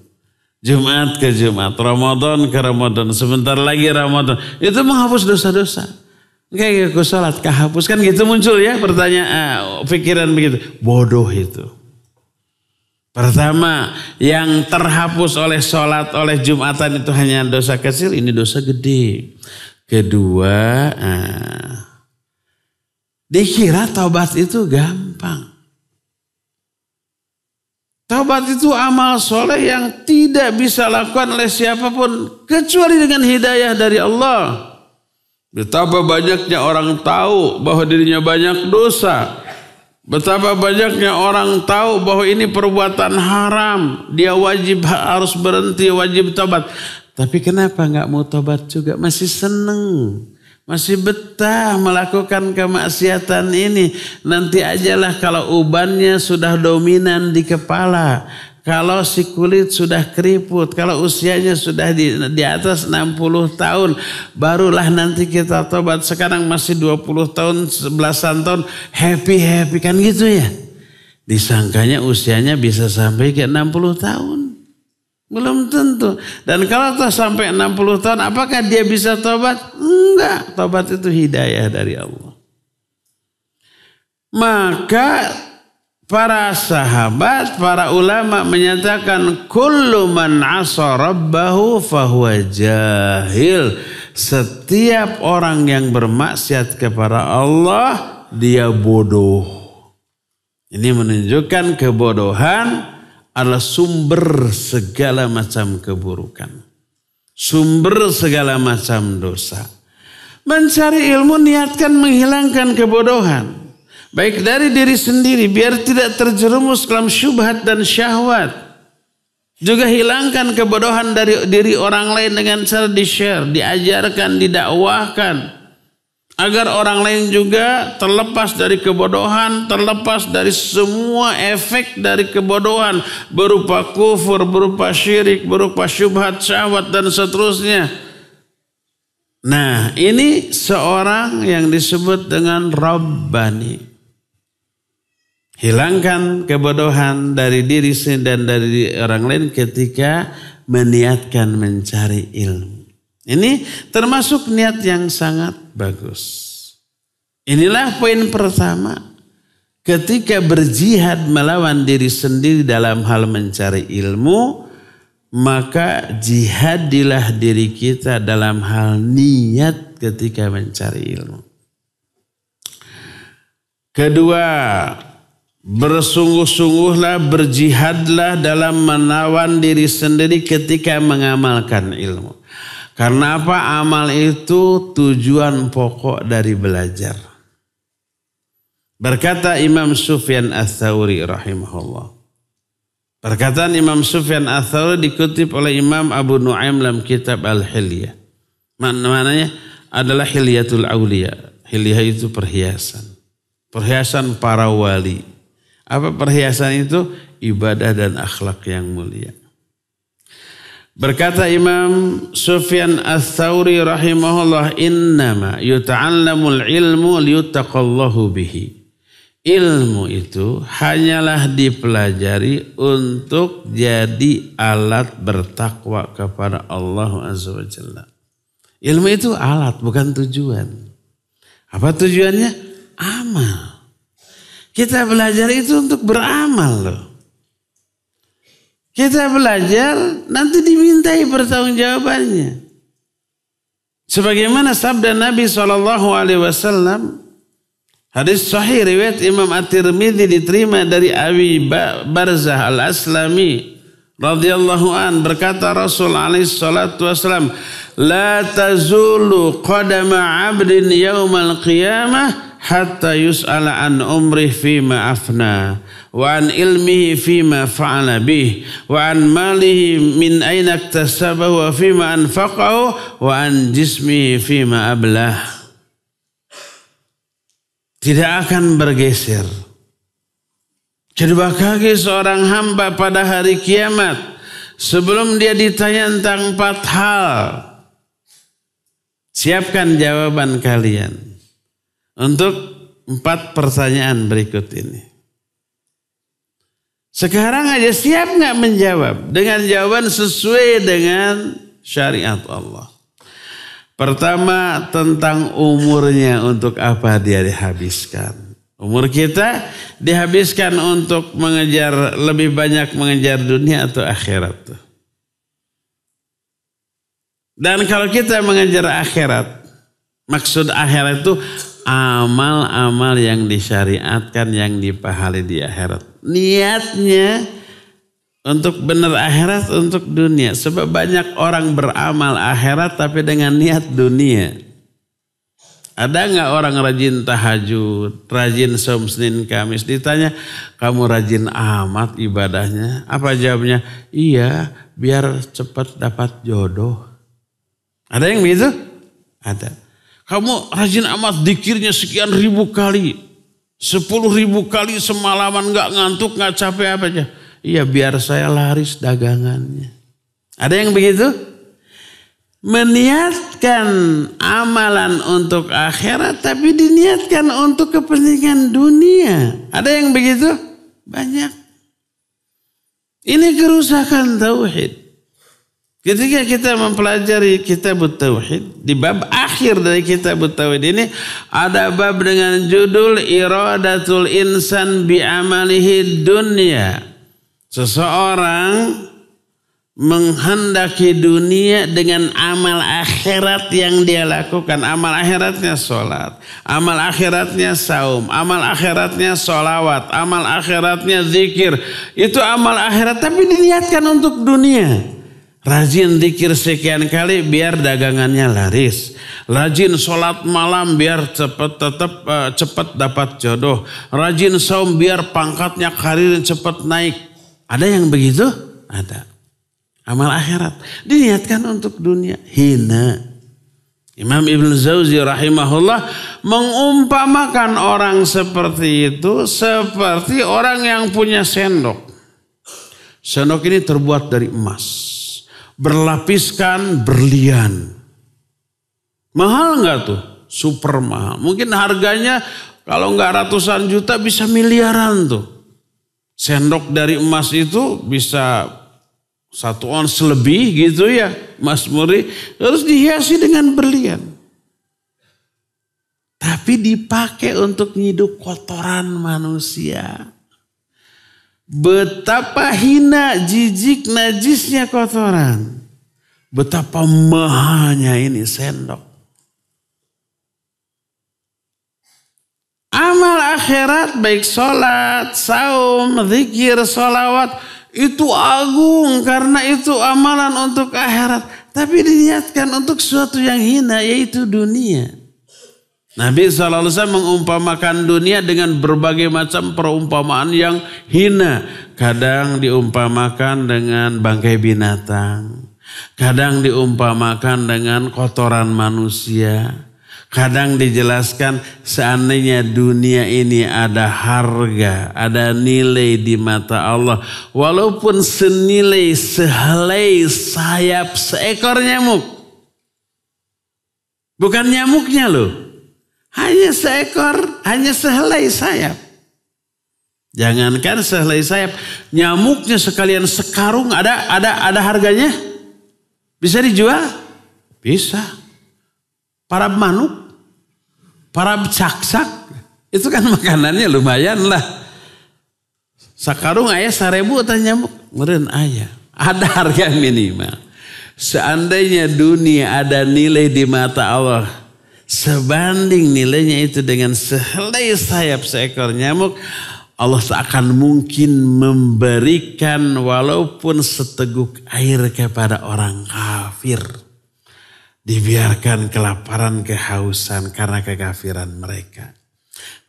Jumat ke Jumat, Ramadan ke Ramadan, sebentar lagi Ramadan. Itu menghapus dosa-dosa. Kayak aku sholat kehapus, kan gitu muncul ya pertanyaan, pikiran begitu. Bodoh itu. Pertama, yang terhapus oleh sholat, oleh Jumatan itu hanya dosa kecil, ini dosa gede. Kedua, dikira taubat itu gampang. Taubat itu amal soleh yang tidak bisa lakukan oleh siapapun kecuali dengan hidayah dari Allah. Betapa banyaknya orang tahu bahwa dirinya banyak dosa. Betapa banyaknya orang tahu bahwa ini perbuatan haram. Dia wajib harus berhenti, wajib taubat. Tapi kenapa nggak mau taubat juga? Masih seneng. Masih betah melakukan kemaksiatan ini. Nanti ajalah kalau ubannya sudah dominan di kepala. Kalau si kulit sudah keriput. Kalau usianya sudah di atas 60 tahun. Barulah nanti kita tobat. Sekarang masih 20 tahun, 11-an tahun. Happy-happy kan gitu ya. Disangkanya usianya bisa sampai ke 60 tahun. Belum tentu. Dan kalau toh sampai 60 tahun, apakah dia bisa tobat? Enggak. Tobat itu hidayah dari Allah. Maka para sahabat, para ulama menyatakan kullu man 'asa rabbahu fahuwa jahil. Setiap orang yang bermaksiat kepada Allah, dia bodoh. Ini menunjukkan kebodohan adalah sumber segala macam keburukan. Sumber segala macam dosa. Mencari ilmu niatkan menghilangkan kebodohan. Baik dari diri sendiri biar tidak terjerumus dalam syubhat dan syahwat. Juga hilangkan kebodohan dari diri orang lain dengan cara di-share, diajarkan, didakwahkan. Agar orang lain juga terlepas dari kebodohan, terlepas dari semua efek dari kebodohan. Berupa kufur, berupa syirik, berupa syubhat, syahwat dan seterusnya. Nah, ini seorang yang disebut dengan Rabbani. Hilangkan kebodohan dari diri sendiri dan dari orang lain ketika meniatkan mencari ilmu. Ini termasuk niat yang sangat bagus. Inilah poin pertama. Ketika berjihad melawan diri sendiri dalam hal mencari ilmu, maka jihadilah diri kita dalam hal niat ketika mencari ilmu. Kedua, bersungguh-sungguhlah, berjihadlah dalam menawan diri sendiri ketika mengamalkan ilmu. Karena apa? Amal itu tujuan pokok dari belajar. Berkata Imam Sufyan Ats-Tsauri rahimahullah. Perkataan Imam Sufyan Ats-Tsauri dikutip oleh Imam Abu Nu'aim dalam kitab Al-Hilyah. Maknanya adalah Hilyatul Auliya. Hilyah itu perhiasan. Perhiasan para wali. Apa perhiasan itu? Ibadah dan akhlak yang mulia. Berkata Imam Sufyan Ats-Tsauri rahimahullah, innama yuta'allamul ilmu liyuttaqallahu bihi. Ilmu itu hanyalah dipelajari untuk jadi alat bertakwa kepada Allah Azza wa Jalla. Ilmu itu alat, bukan tujuan. Apa tujuannya? Amal. Kita belajar itu untuk beramal loh. Kita belajar nanti dimintai pertanggungjawabannya. Sebagaimana sabda Nabi SAW, hadis sahih riwayat Imam At-Tirmidzi diterima dari Abi Barzah Al-Aslami radhiyallahu an, berkata Rasul alaihi salatu wasallam, la tazulu qadama 'abdin yaumal qiyamah hatta yus'ala an umrih fima afna wa an ilmihi fima fa'ala bih wa an malihi min aina iktasabahu wa fima anfaqahu wa an jismihi fima ablah. Tidak akan bergeser kedua kaki seorang hamba pada hari kiamat sebelum dia ditanya tentang 4 hal. Siapkan jawaban kalian untuk 4 pertanyaan berikut ini. Sekarang aja siap nggak menjawab dengan jawaban sesuai dengan syariat Allah. Pertama, tentang umurnya, untuk apa dia dihabiskan. Umur kita dihabiskan untuk mengejar, lebih banyak mengejar dunia atau akhirat. Dan kalau kita mengejar akhirat, maksud akhirat itu amal-amal yang disyariatkan, yang dipahala di akhirat. Niatnya untuk benar akhirat, untuk dunia. Sebab banyak orang beramal akhirat tapi dengan niat dunia. Ada nggak orang rajin tahajud, rajin saum Senin Kamis? Ditanya, kamu rajin amat ibadahnya? Apa jawabnya? Iya, biar cepat dapat jodoh. Ada yang begitu? Ada. Kamu rajin amat dikirnya sekian ribu kali. 10.000 kali semalaman nggak ngantuk, nggak capek apa aja. Iya, biar saya laris dagangannya. Ada yang begitu? Meniatkan amalan untuk akhirat tapi diniatkan untuk kepentingan dunia. Ada yang begitu? Banyak. Ini kerusakan tauhid. Ketika kita mempelajari kitab tauhid, di bab akhir dari kitab tauhid ini ada bab dengan judul Iradatul Insan bi amalihi dunya. Seseorang menghendaki dunia dengan amal akhirat yang dia lakukan. Amal akhiratnya sholat, amal akhiratnya saum, amal akhiratnya sholawat, amal akhiratnya zikir. Itu amal akhirat tapi diniatkan untuk dunia. Rajin zikir sekian kali biar dagangannya laris. Rajin sholat malam biar cepat dapat jodoh. Rajin saum biar pangkatnya karir cepat naik. Ada yang begitu? Ada. Amal akhirat diniatkan untuk dunia, hina. Imam Ibn Jauzi rahimahullah mengumpamakan orang seperti itu seperti orang yang punya sendok. Sendok ini terbuat dari emas. Berlapiskan berlian. Mahal nggak tuh? Super mahal. Mungkin harganya kalau nggak ratusan juta bisa miliaran tuh. Sendok dari emas itu bisa 1 ons lebih gitu ya. Emas murni. Terus dihiasi dengan berlian. Tapi dipakai untuk nyidup kotoran manusia. Betapa hina, jijik, najisnya kotoran. Betapa mahalnya ini sendok. Amal akhirat baik sholat, saum, zikir, sholawat. Itu agung karena itu amalan untuk akhirat. Tapi diniatkan untuk sesuatu yang hina yaitu dunia. Nabi SAW mengumpamakan dunia dengan berbagai macam perumpamaan yang hina. Kadang diumpamakan dengan bangkai binatang. Kadang diumpamakan dengan kotoran manusia. Kadang dijelaskan seandainya dunia ini ada harga, ada nilai di mata Allah. Walaupun senilai sehelai sayap seekor nyamuk. Bukan nyamuknya loh. Hanya seekor, hanya sehelai sayap. Jangankan sehelai sayap, nyamuknya sekalian sekarung ada harganya? Bisa dijual? Bisa. Para manuk, para caksak, itu kan makanannya lumayan lah. Sakarung ayah 1.000 atau nyamuk? Meren ayah. Ada harga minimal. Seandainya dunia ada nilai di mata Allah, sebanding nilainya itu dengan sehelai sayap seekor nyamuk, Allah seakan mungkin memberikan walaupun seteguk air kepada orang kafir. Dibiarkan kelaparan, kehausan karena kekafiran mereka.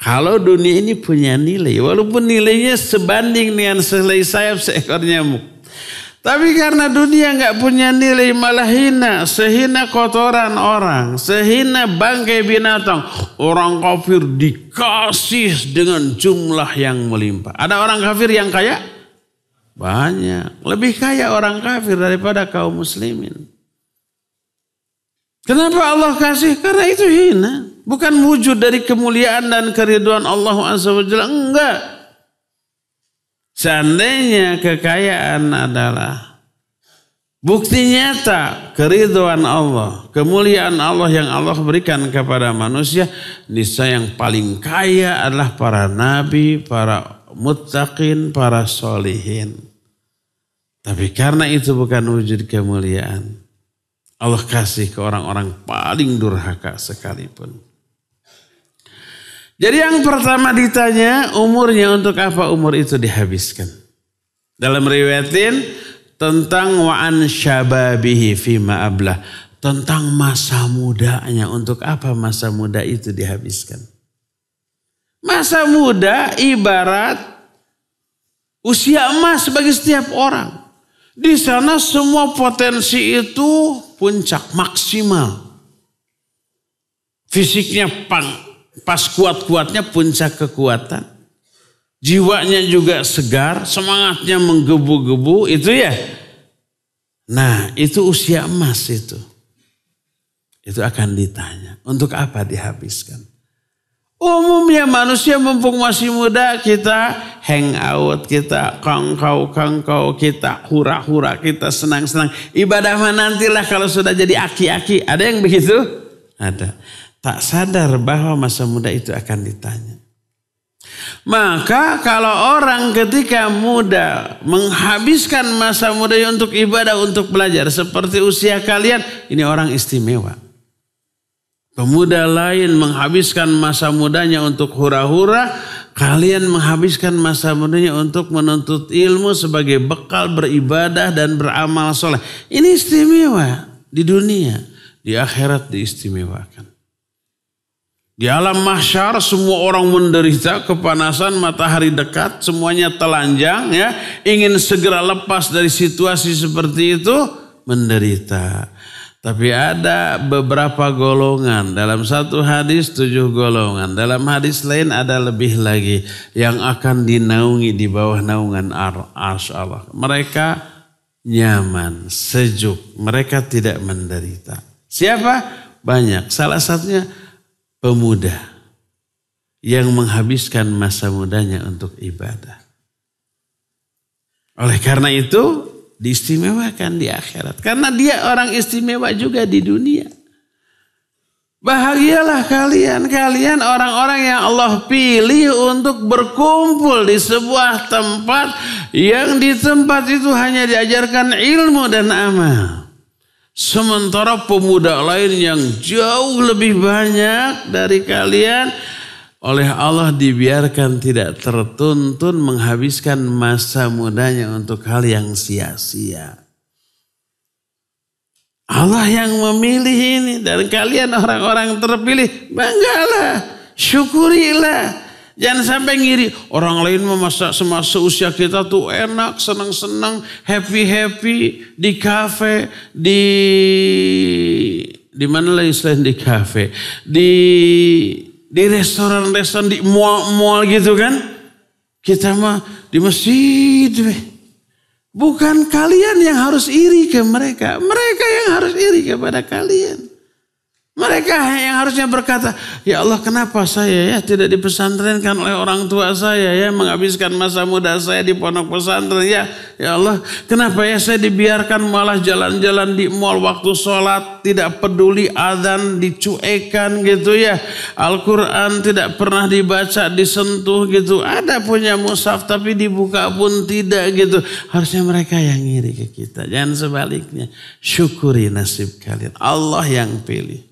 Kalau dunia ini punya nilai, walaupun nilainya sebanding dengan sehelai sayap seekor nyamuk. Tapi karena dunia nggak punya nilai, malah hina, sehina kotoran orang, sehina bangkai binatang. Orang kafir dikasih dengan jumlah yang melimpah. Ada orang kafir yang kaya? Banyak. Lebih kaya orang kafir daripada kaum muslimin. Kenapa Allah kasih? Karena itu hina. Bukan wujud dari kemuliaan dan keriduan Allah Azza wa Jalla. Enggak. Seandainya kekayaan adalah bukti nyata keriduan Allah, kemuliaan Allah yang Allah berikan kepada manusia, niscaya yang paling kaya adalah para nabi, para muttaqin, para solihin. Tapi karena itu bukan wujud kemuliaan, Allah kasih ke orang-orang paling durhaka sekalipun. Jadi yang pertama ditanya, umurnya untuk apa umur itu dihabiskan? Dalam riwayatin tentang wa'an syababihi fima ablah. Tentang masa mudanya, untuk apa masa muda itu dihabiskan? Masa muda ibarat usia emas bagi setiap orang. Di sana semua potensi itu puncak, maksimal. Fisiknya pas kuat-kuatnya puncak kekuatan. Jiwanya juga segar, semangatnya menggebu-gebu, itu ya. Nah, itu usia emas itu. Itu akan ditanya, untuk apa dihabiskan? Umumnya manusia mumpung masih muda, kita hang out, kita kangkau, kita hura-hura, kita senang-senang. Ibadah mah nantilah kalau sudah jadi aki-aki. Ada yang begitu? Ada. Tak sadar bahwa masa muda itu akan ditanya. Maka kalau orang ketika muda menghabiskan masa mudanya untuk ibadah, untuk belajar seperti usia kalian, ini orang istimewa. Pemuda lain menghabiskan masa mudanya untuk hura-hura, Kalian menghabiskan masa mudanya untuk menuntut ilmu sebagai bekal beribadah dan beramal soleh. Ini istimewa di dunia. Di akhirat diistimewakan. Di alam mahsyar semua orang menderita, kepanasan, matahari dekat, semuanya telanjang ya, ingin segera lepas dari situasi seperti itu, menderita. Tapi ada beberapa golongan, dalam satu hadis 7 golongan, dalam hadis lain ada lebih lagi yang akan dinaungi di bawah naungan arsy Allah. Mereka nyaman, sejuk, mereka tidak menderita. Siapa? Banyak, salah satunya pemuda yang menghabiskan masa mudanya untuk ibadah. Oleh karena itu diistimewakan di akhirat. Karena dia orang istimewa juga di dunia. Bahagialah kalian orang-orang yang Allah pilih untuk berkumpul di sebuah tempat yang di tempat itu hanya diajarkan ilmu dan amal. Sementara pemuda lain yang jauh lebih banyak dari kalian oleh Allah dibiarkan tidak tertuntun menghabiskan masa mudanya untuk hal yang sia-sia. Allah yang memilih ini dan kalian orang-orang terpilih, banggalah, syukurilah. Jangan sampai ngiri. Orang lain semasa usia kita tuh enak, senang-senang, happy-happy di kafe, di mana lagi selain di kafe, di restoran-restoran, di mall-mall gitu kan. Kita mah di masjid. Bukan kalian yang harus iri ke mereka. Mereka yang harus iri kepada kalian. Mereka yang harusnya berkata, ya Allah kenapa saya ya tidak dipesantrenkan oleh orang tua saya ya, menghabiskan masa muda saya di pondok pesantren ya. Ya Allah kenapa ya saya dibiarkan malah jalan-jalan di mal waktu sholat, tidak peduli azan dicuekan gitu ya. Al-Quran tidak pernah dibaca, disentuh gitu. Ada punya mushaf tapi dibuka pun tidak gitu. Harusnya mereka yang ngiri ke kita. Jangan sebaliknya. Syukuri nasib kalian. Allah yang pilih.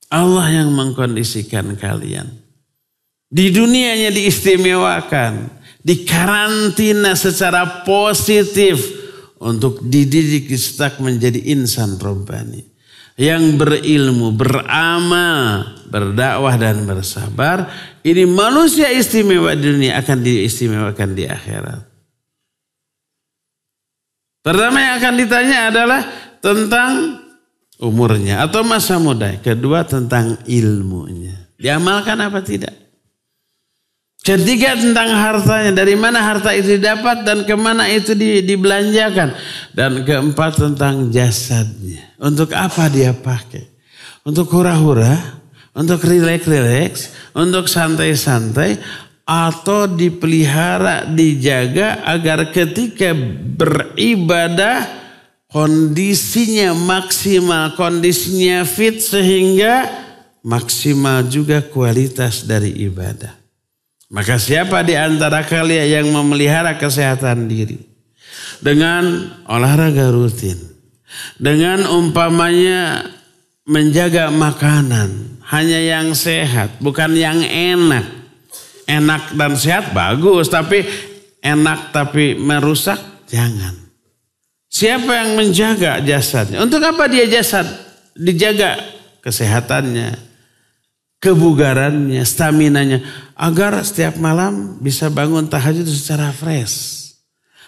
Allah yang mengkondisikan kalian. Di dunianya diistimewakan. Dikarantina secara positif. Untuk dididik istak menjadi insan robbani. Yang berilmu, beramal, berdakwah dan bersabar. Ini manusia istimewa di dunia akan diistimewakan di akhirat. Pertama yang akan ditanya adalah tentang umurnya atau masa muda. Kedua tentang ilmunya. Diamalkan apa tidak? Ketiga tentang hartanya. Dari mana harta itu didapat dan kemana itu dibelanjakan. Dan keempat tentang jasadnya. Untuk apa dia pakai? Untuk hura-hura? Untuk rileks-rileks? Untuk santai-santai? Atau dipelihara, dijaga agar ketika beribadah kondisinya maksimal, kondisinya fit sehingga maksimal juga kualitas dari ibadah. Maka siapa di antara kalian yang memelihara kesehatan diri dengan olahraga rutin, dengan umpamanya menjaga makanan hanya yang sehat, bukan yang enak. Enak dan sehat bagus, tapi enak tapi merusak jangan. Siapa yang menjaga jasadnya? Untuk apa dia jasad? Dijaga kesehatannya, kebugarannya, staminanya. Agar setiap malam bisa bangun tahajud secara fresh.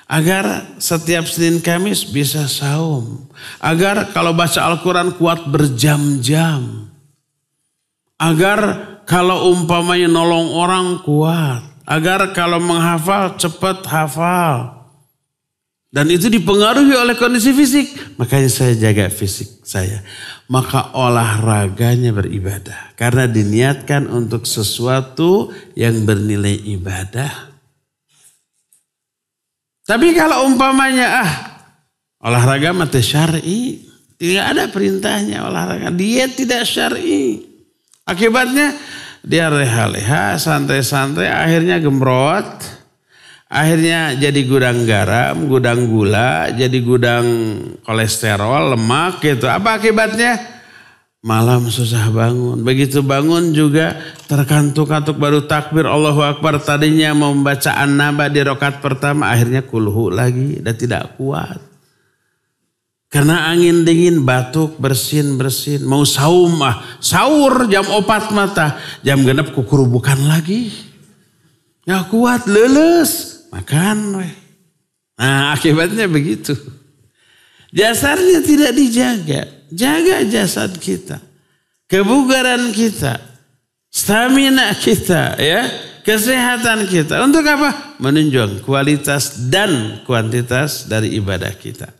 Agar setiap Senin Kamis bisa saum. Agar kalau baca Al-Quran kuat berjam-jam. Agar kalau umpamanya nolong orang kuat. Agar kalau menghafal cepat hafal. Dan itu dipengaruhi oleh kondisi fisik. Makanya saya jaga fisik saya. Maka olahraganya beribadah. Karena diniatkan untuk sesuatu yang bernilai ibadah. Tapi kalau umpamanya olahraga mati syar'i. Tidak ada perintahnya olahraga. Dia tidak syar'i. Akibatnya dia leha-leha, santai-santai. Akhirnya gemrot. Akhirnya jadi gudang garam, gudang gula, jadi gudang kolesterol, lemak gitu. Apa akibatnya? malam susah bangun. Begitu bangun juga terkantuk-kantuk baru takbir Allahu Akbar. Tadinya mau membaca An-Naba di rakaat pertama akhirnya kulhu lagi dan tidak kuat. Karena angin dingin, batuk, bersin. Mau saum sahur jam 4 mata. Jam genep kukurubukan lagi. Gak kuat, leles. Makan. Nah akibatnya begitu. Jasarnya tidak dijaga. Jaga jasad kita. Kebugaran kita. Stamina kita. Ya, kesehatan kita. Untuk apa? Menunjang kualitas dan kuantitas dari ibadah kita.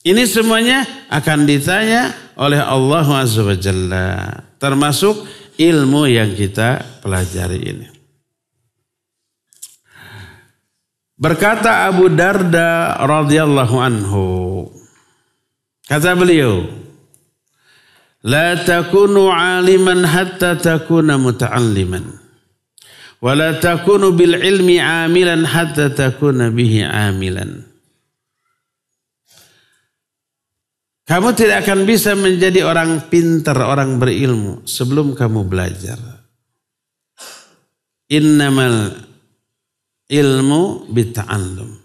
Ini semuanya akan ditanya oleh Allah Azza wa Jalla. Termasuk ilmu yang kita pelajari ini. Berkata Abu Darda radhiyallahu anhu. Kata beliau, la takunu aliman hatta takuna muta'alliman. Wa la takunu bil ilmi amilan hatta takuna bihi amilan. Kamu tidak akan bisa menjadi orang pintar, orang berilmu sebelum kamu belajar. Innamal ilmu bita'allum.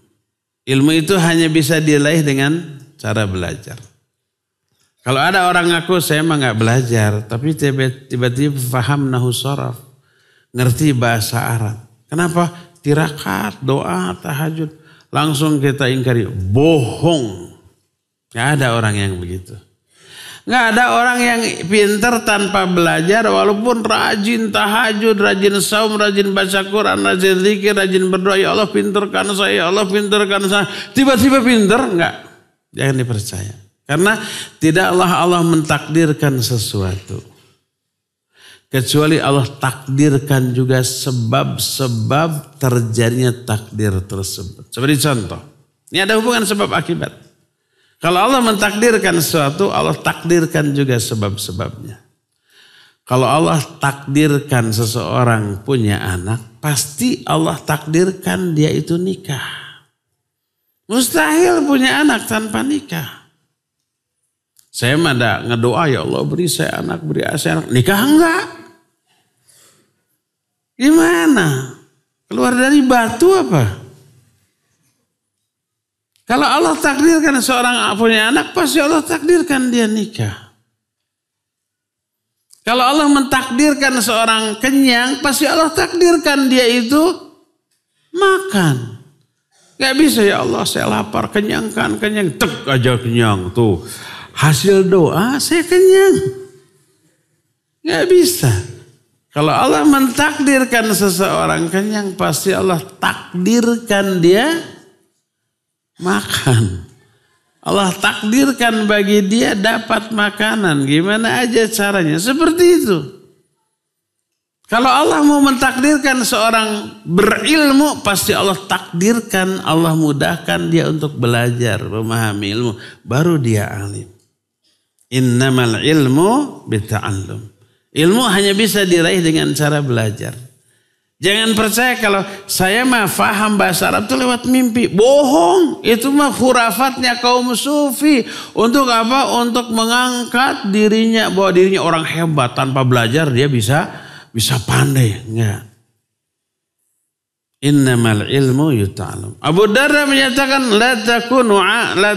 Ilmu itu hanya bisa diraih dengan cara belajar. Kalau ada orang ngaku saya mah nggak belajar, tapi tiba-tiba paham nahwu sharaf, ngerti bahasa Arab. Kenapa? Tirakat, doa, tahajud, langsung kita ingkari, bohong. Gak ada orang yang begitu. Gak ada orang yang pintar tanpa belajar walaupun rajin tahajud, rajin saum, rajin baca Quran, rajin zikir, rajin berdoa. Ya Allah pintarkan saya, ya Allah pintarkan saya. Tiba-tiba pintar? Enggak. Jangan dipercaya. Karena tidaklah Allah mentakdirkan sesuatu. Kecuali Allah takdirkan juga sebab-sebab terjadinya takdir tersebut. Seperti contoh. Ini ada hubungan sebab akibat. Kalau Allah mentakdirkan sesuatu, Allah takdirkan juga sebab-sebabnya. Kalau Allah takdirkan seseorang punya anak, pasti Allah takdirkan dia itu nikah. Mustahil punya anak tanpa nikah. Saya mah ada ngedoa, ya Allah beri saya anak, beri saya anak. Nikah enggak? Gimana? Keluar dari batu apa? Kalau Allah takdirkan seorang punya anak, pasti Allah takdirkan dia nikah. Kalau Allah mentakdirkan seorang kenyang, pasti Allah takdirkan dia itu makan. Gak bisa ya Allah saya lapar, kenyangkan, kenyang. Tek aja kenyang tuh. Hasil doa saya kenyang. Gak bisa. Kalau Allah mentakdirkan seseorang kenyang, pasti Allah takdirkan dia makan. Allah takdirkan bagi dia dapat makanan. Gimana aja caranya. Seperti itu. Kalau Allah mau mentakdirkan seorang berilmu, pasti Allah takdirkan, Allah mudahkan dia untuk belajar, memahami ilmu. Baru dia alim. Innamal ilmu bita'allum. Ilmu hanya bisa diraih dengan cara belajar. Jangan percaya kalau saya mah faham bahasa Arab itu lewat mimpi. Bohong. Itu mah khurafatnya kaum sufi. Untuk apa? Untuk mengangkat dirinya. Bahwa dirinya orang hebat. Tanpa belajar dia bisa pandai. Enggak. Innamal ilmu yuta'alam. Abu Darda menyatakan la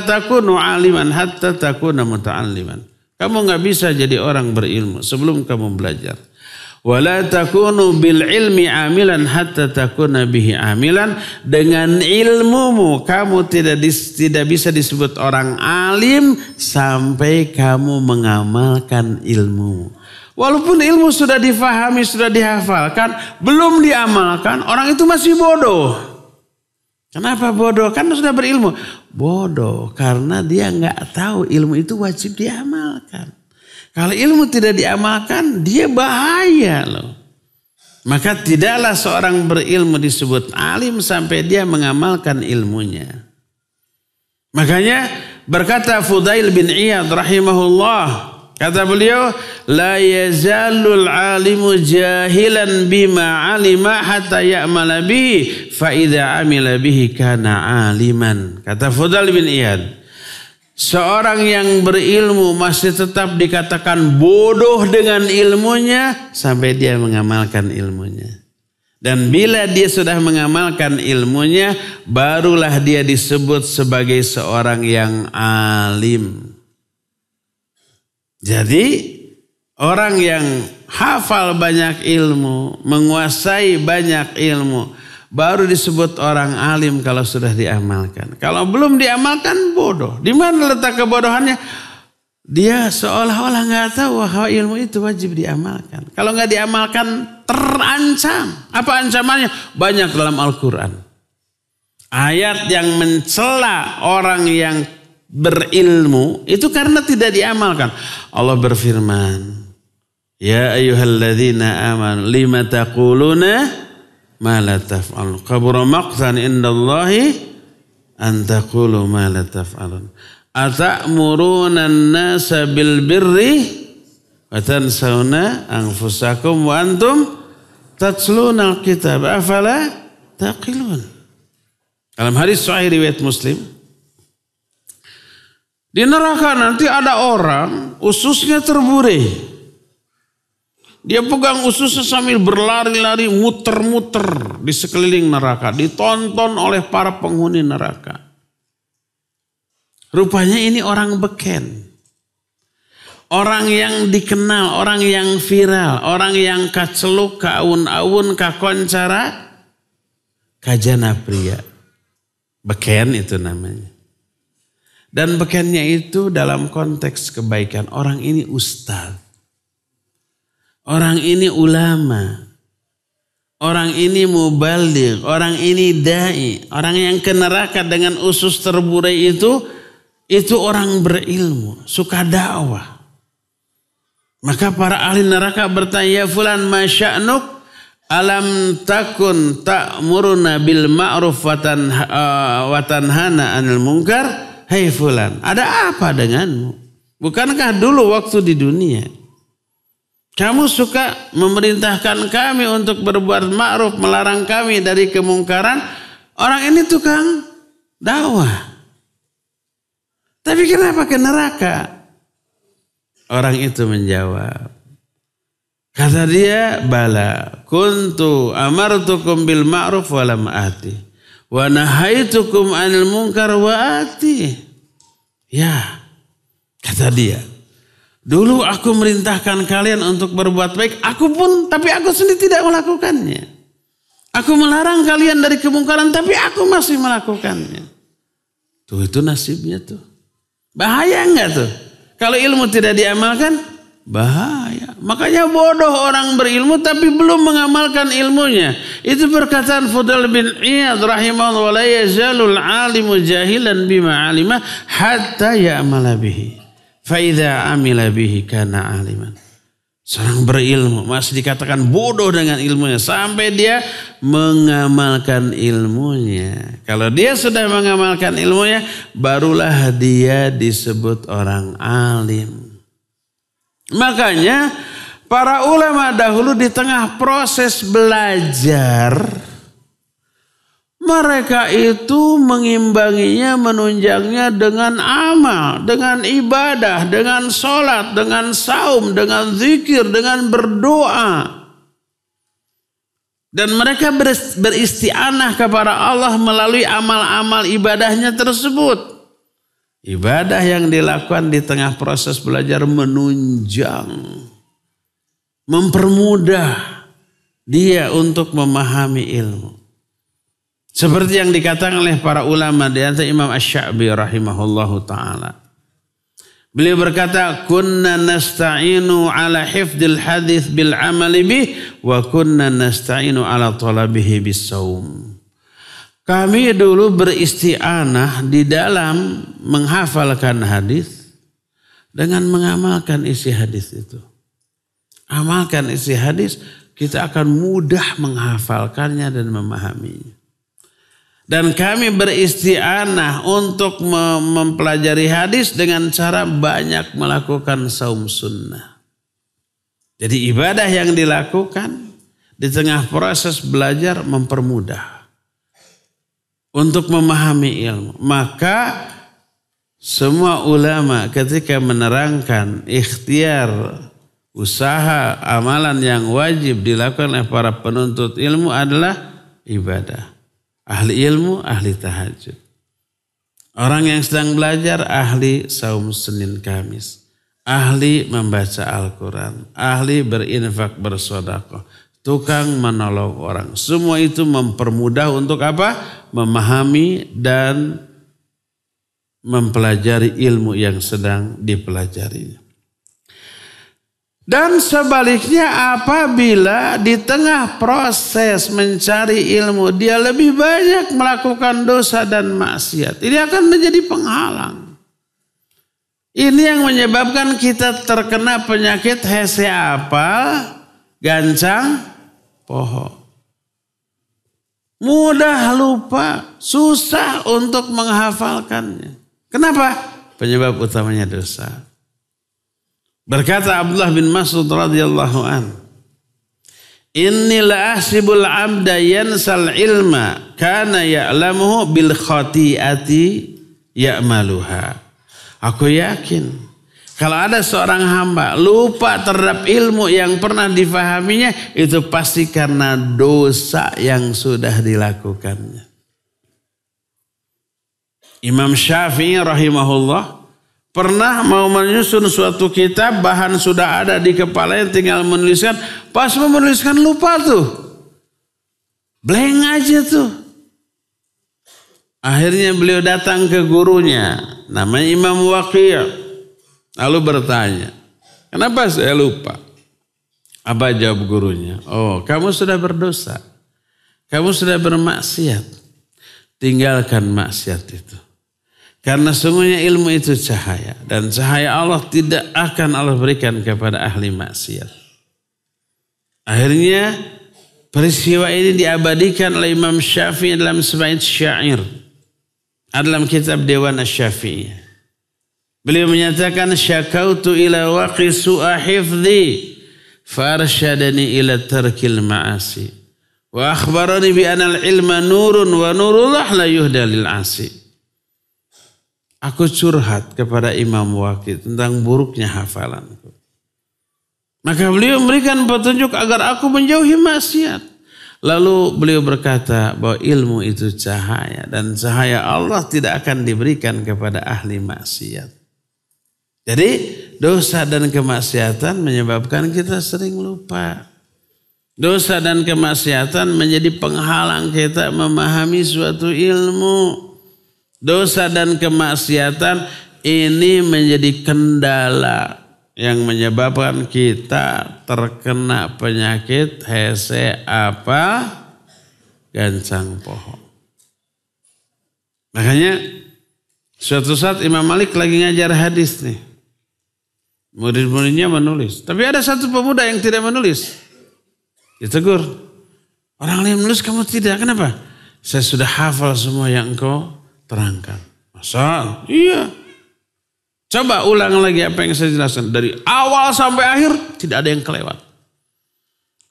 takunu aliman hatta takuna muta'alliman. Kamu enggak bisa jadi orang berilmu sebelum kamu belajar. Wala takunu bil ilmi amilan hatta takuna bihi amilan. Dengan ilmumu kamu tidak bisa disebut orang alim sampai kamu mengamalkan ilmu. Walaupun ilmu sudah difahami, sudah dihafalkan, belum diamalkan, orang itu masih bodoh. Kenapa bodoh? Kan sudah berilmu. Bodoh karena dia nggak tahu ilmu itu wajib diamalkan. Kalau ilmu tidak diamalkan, dia bahaya loh. Maka tidaklah seorang berilmu disebut alim sampai dia mengamalkan ilmunya. Makanya berkata Fudail bin Iyad rahimahullah, kata beliau, la yazalul alimu jahilan bima alima hatta ya'mala bihi fa idza amila bihi kana aliman. Kata Fudail bin Iyad, seorang yang berilmu masih tetap dikatakan bodoh dengan ilmunya sampai dia mengamalkan ilmunya. Dan bila dia sudah mengamalkan ilmunya, barulah dia disebut sebagai seorang yang alim. Jadi orang yang hafal banyak ilmu, menguasai banyak ilmu, baru disebut orang alim kalau sudah diamalkan. Kalau belum diamalkan, bodoh. Di mana letak kebodohannya? Dia seolah-olah nggak tahu bahwa ilmu itu wajib diamalkan. Kalau nggak diamalkan, terancam. Apa ancamannya? Banyak dalam Al-Quran. Ayat yang mencela orang yang berilmu itu karena tidak diamalkan. Allah berfirman, ya ayyuhalladzina amanu lima taquluna ma la taf'alun. Kabura maqtan indallahi an taqulu ma la taf'alun. Ata'muruna an-nasa bil birri wa tansawna anfusakum wa antum tatluna al-kitab afala taqilun. Dalam hadis sahih riwayat Muslim, di neraka nanti ada orang ususnya terburai. Dia pegang ususnya sambil berlari-lari, muter-muter di sekeliling neraka. Ditonton oleh para penghuni neraka. Rupanya ini orang beken. Orang yang dikenal, orang yang viral, orang yang kaceluk, kaun-aun, kakoncara, kajana pria. Beken itu namanya. Dan bekennya itu dalam konteks kebaikan. Orang ini ustaz. Orang ini ulama. Orang ini mubaligh. Orang ini da'i. Orang yang ke neraka dengan usus terburai itu orang berilmu. Suka dakwah. Maka para ahli neraka bertanya, ya fulan ma sya'nuk? Alam takun ta'muruna bil ma'ruf wa tanhana 'anil munkar? Hei fulan, ada apa denganmu? Bukankah dulu waktu di dunia kamu suka memerintahkan kami untuk berbuat ma'ruf, melarang kami dari kemungkaran? Orang ini tukang dakwah. Tapi kenapa ke neraka? Orang itu menjawab. Kata dia, bala kuntu amartukum bil ma'ruf wa lam ati. Wa nahaitukum 'anil munkar wa ati. Ya, kata dia. Dulu aku merintahkan kalian untuk berbuat baik, tapi aku sendiri tidak melakukannya. Aku melarang kalian dari kemungkaran, tapi aku masih melakukannya. Tuh itu nasibnya tuh. Bahaya enggak tuh? Kalau ilmu tidak diamalkan, bahaya. Makanya bodoh orang berilmu tapi belum mengamalkan ilmunya. Itu perkataan Fudail bin Iyad rahimahullah, la yazalul alimu jahilan bima alima hatta ya'mala bihi. Fa idza amila bihi kana aliman. Seorang berilmu masih dikatakan bodoh dengan ilmunya sampai dia mengamalkan ilmunya. Kalau dia sudah mengamalkan ilmunya, barulah dia disebut orang alim. Makanya para ulama dahulu di tengah proses belajar, mereka itu mengimbanginya, menunjangnya dengan amal, dengan ibadah, dengan sholat, dengan saum, dengan zikir, dengan berdoa. Dan mereka beristianah kepada Allah melalui amal-amal ibadahnya tersebut. Ibadah yang dilakukan di tengah proses belajar menunjang, mempermudah dia untuk memahami ilmu. Seperti yang dikatakan oleh para ulama di antara Imam Asy-Sya'bi rahimahullahu ta'ala. Beliau berkata, kunna nasta'inu ala hifdil hadith bil amali bih wa kunna nasta'inu ala talabihi bis saum. Kami dulu beristianah di dalam menghafalkan hadis dengan mengamalkan isi hadis itu. Amalkan isi hadis, kita akan mudah menghafalkannya dan memahaminya. Dan kami beristianah untuk mempelajari hadis dengan cara banyak melakukan saum sunnah. Jadi ibadah yang dilakukan di tengah proses belajar mempermudah untuk memahami ilmu. Maka Semua ulama ketika menerangkan ikhtiar, usaha, amalan yang wajib dilakukan oleh para penuntut ilmu adalah ibadah. Ahli ilmu, ahli tahajud. Orang yang sedang belajar, ahli saum Senin Kamis. Ahli membaca Al-Quran. Ahli berinfak bersedekah. Tukang menolong orang. Semua itu mempermudah untuk apa? Memahami dan mempelajari ilmu yang sedang dipelajarinya. Dan sebaliknya apabila di tengah proses mencari ilmu dia lebih banyak melakukan dosa dan maksiat, ini akan menjadi penghalang. Ini yang menyebabkan kita terkena penyakit hese apal, gancang pohon. Mudah lupa, susah untuk menghafalkannya. Kenapa? Penyebab utamanya dosa. Berkata Abdullah bin Mas'ud radhiyallahu an, "Inni la ahsibul 'abda yansal ilma kana ya'lamuhu bil khati'ati ya'maluha." Aku yakin kalau ada seorang hamba lupa terhadap ilmu yang pernah difahaminya, itu pasti karena dosa yang sudah dilakukannya. Imam Syafi'i rahimahullah pernah mau menyusun suatu kitab, bahan sudah ada di kepalanya, tinggal menuliskan. Pas mau menuliskan lupa tuh. Blank aja tuh. Akhirnya beliau datang ke gurunya, namanya Imam Waqi'. Lalu bertanya, kenapa saya lupa? Apa jawab gurunya? Oh, kamu sudah berdosa. Kamu sudah bermaksiat. Tinggalkan maksiat itu. Karena sungguhnya ilmu itu cahaya. Dan cahaya Allah tidak akan Allah berikan kepada ahli maksiat. Akhirnya peristiwa ini diabadikan oleh Imam Syafi'i dalam sebaik syair. Dalam kitab Dewan Asy-Syafi'i. Beliau menyatakan, syakautu ila waqi su'a hifdhi farsyadani ila tarkil ma'asi. Wa akhbarani bi anal ilma nurun wa nurullah la yuhda lil asi. Aku curhat kepada Imam Waqi' tentang buruknya hafalanku. Maka beliau memberikan petunjuk agar aku menjauhi maksiat. Lalu beliau berkata bahwa ilmu itu cahaya. Dan cahaya Allah tidak akan diberikan kepada ahli maksiat. Jadi dosa dan kemaksiatan menyebabkan kita sering lupa. Dosa dan kemaksiatan menjadi penghalang kita memahami suatu ilmu. Dosa dan kemaksiatan ini menjadi kendala yang menyebabkan kita terkena penyakit hese apa gancang pohon. Makanya suatu saat Imam Malik lagi ngajar hadis nih. Murid-muridnya menulis. Tapi ada satu pemuda yang tidak menulis. Ditegur. Orang lain menulis, kamu tidak. Kenapa? Saya sudah hafal semua yang engkau terangkan. Masa? Iya. Coba ulang lagi apa yang saya jelaskan. Dari awal sampai akhir tidak ada yang kelewat.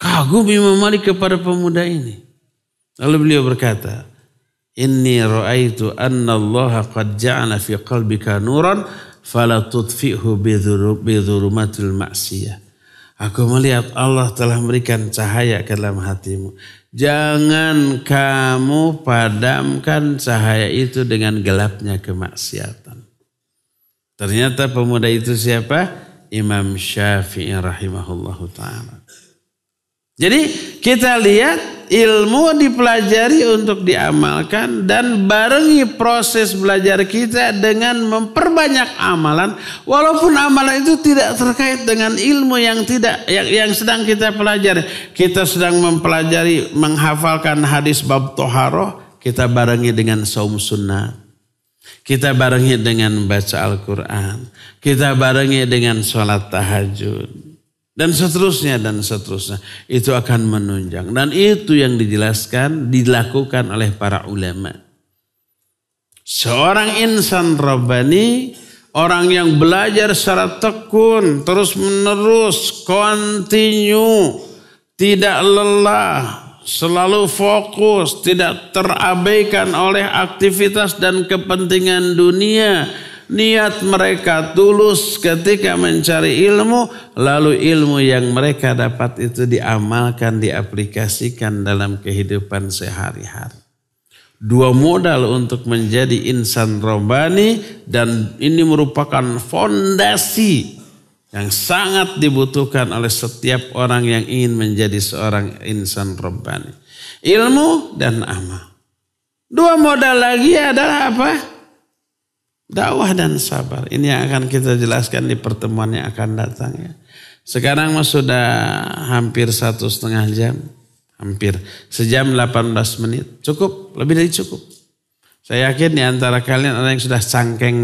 Kagum Imam Malik kepada pemuda ini. Lalu beliau berkata, Inni ra'aitu anna Allah qad ja'ala fi qalbika nuran fala tudfi'hu bidhurumatil ma'siyah. Aku melihat Allah telah memberikan cahaya ke dalam hatimu. Jangan kamu padamkan cahaya itu dengan gelapnya kemaksiatan. Ternyata pemuda itu siapa? Imam Syafi'i rahimahullahu ta'ala. Jadi kita lihat ilmu dipelajari untuk diamalkan dan barengi proses belajar kita dengan memperbanyak amalan. Walaupun amalan itu tidak terkait dengan ilmu yang sedang kita pelajari. Kita sedang mempelajari, menghafalkan hadis bab toharoh, kita barengi dengan saum sunnah. Kita barengi dengan baca Al-Quran. Kita barengi dengan sholat tahajud. Dan seterusnya dan seterusnya. Itu akan menunjang. Dan itu yang dijelaskan, dilakukan oleh para ulama. Seorang insan rabbani, orang yang belajar secara tekun, terus menerus, continue, tidak lelah, selalu fokus, tidak terabaikan oleh aktivitas dan kepentingan dunia. Niat mereka tulus ketika mencari ilmu, lalu ilmu yang mereka dapat itu diamalkan, diaplikasikan dalam kehidupan sehari-hari. Dua modal untuk menjadi insan robbani, dan ini merupakan fondasi yang sangat dibutuhkan oleh setiap orang yang ingin menjadi seorang insan robbani. Ilmu dan amal. Dua modal lagi adalah apa? Dakwah dan sabar. Ini yang akan kita jelaskan di pertemuan yang akan datang ya. Sekarang sudah hampir 1,5 jam. Hampir sejam 18 menit. Cukup, lebih dari cukup. Saya yakin di antara kalian ada yang sudah cangkeng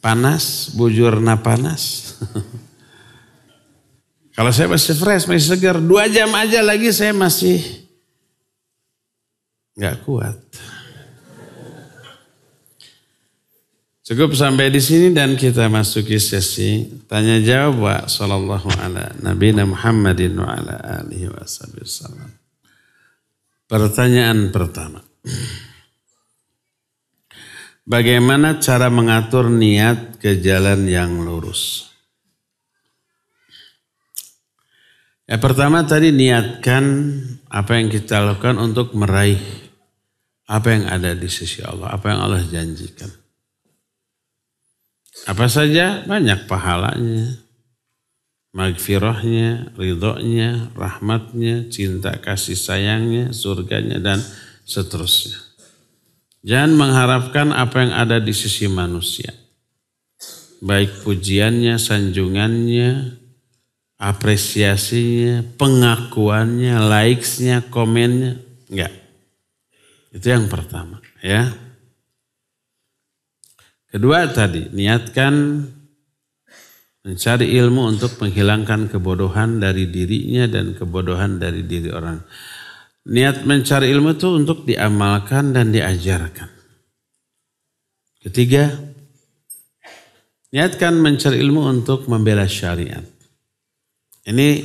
panas, bujur panas. Kalau saya masih fresh, masih segar, 2 jam aja lagi saya masih nggak kuat. Cukup sampai di sini dan kita masuki sesi tanya jawab wa sallallahu ala nabiyina Muhammadin wa ala alihi wasallam. Pertanyaan pertama. Bagaimana cara mengatur niat ke jalan yang lurus? Ya, pertama tadi niatkan apa yang kita lakukan untuk meraih apa yang ada di sisi Allah, apa yang Allah janjikan. Apa saja? Banyak pahalanya, maghfirahnya, ridhonya, rahmatnya, cinta kasih sayangnya, surganya, dan seterusnya. Jangan mengharapkan apa yang ada di sisi manusia. Baik pujiannya, sanjungannya, apresiasinya, pengakuannya, likes-nya, komennya. Enggak. Itu yang pertama ya. Kedua tadi, niatkan mencari ilmu untuk menghilangkan kebodohan dari dirinya dan kebodohan dari diri orang. Niat mencari ilmu itu untuk diamalkan dan diajarkan. Ketiga, niatkan mencari ilmu untuk membela syariat. Ini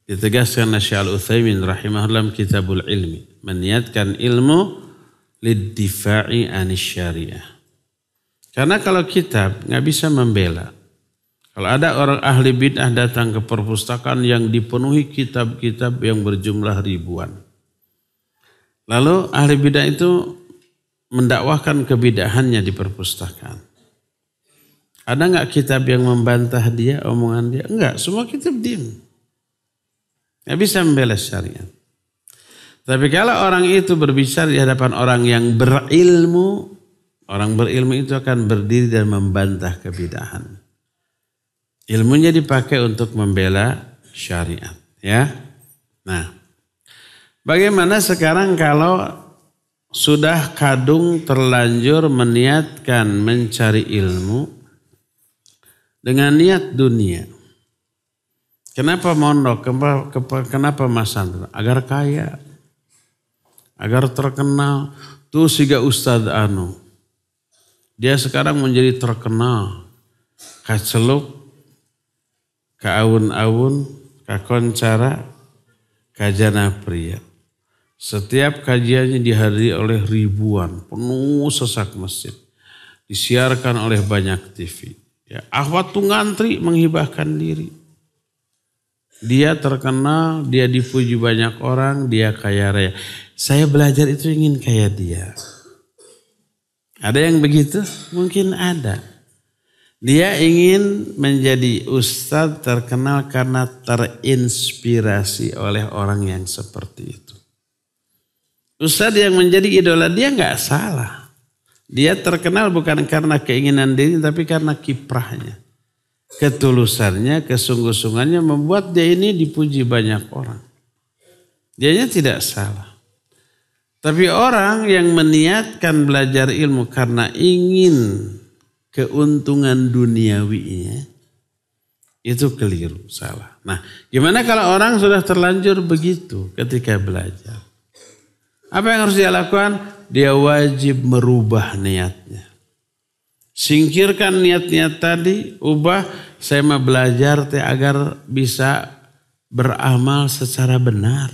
ditegaskan oleh Syekh Al-Utsaimin rahimahullah Kitabul Ilmi. Meniatkan ilmu lid-difa'i anis syariah. Karena kalau kitab nggak bisa membela. Kalau ada orang ahli bid'ah datang ke perpustakaan yang dipenuhi kitab-kitab yang berjumlah ribuan. Lalu ahli bid'ah itu mendakwahkan kebid'ahannya di perpustakaan. Ada nggak kitab yang membantah dia, omongan dia? Enggak, semua kitab diam. Nggak bisa membela syariat. Tapi kalau orang itu berbicara di hadapan orang yang berilmu, orang berilmu itu akan berdiri dan membantah kebid'ahan. Ilmunya dipakai untuk membela syariat. Ya. Nah, bagaimana sekarang kalau sudah kadung terlanjur meniatkan mencari ilmu dengan niat dunia? Kenapa mondok? Kenapa masantren? Agar kaya, agar terkenal. Tuh siga Ustadz anu. Dia sekarang menjadi terkenal. Kaceluk, kaawun-awun, kakoncara, kajana pria. Setiap kajiannya dihadiri oleh ribuan, penuh sesak masjid. Disiarkan oleh banyak TV. Ya, Ahwat tuh ngantri menghibahkan diri. Dia terkenal, dia dipuji banyak orang, dia kaya raya. Saya belajar itu ingin kayak dia. Ada yang begitu? Mungkin ada. Dia ingin menjadi ustadz terkenal karena terinspirasi oleh orang yang seperti itu. Ustadz yang menjadi idola dia nggak salah. Dia terkenal bukan karena keinginan diri tapi karena kiprahnya. Ketulusannya, kesungguh-sungguhannya membuat dia ini dipuji banyak orang. Dianya tidak salah. Tapi orang yang meniatkan belajar ilmu karena ingin keuntungan duniawinya, itu keliru, salah. Nah, gimana kalau orang sudah terlanjur begitu ketika belajar? Apa yang harus dia lakukan? Dia wajib merubah niatnya. Singkirkan niat-niat tadi, ubah, saya mau belajar agar bisa beramal secara benar.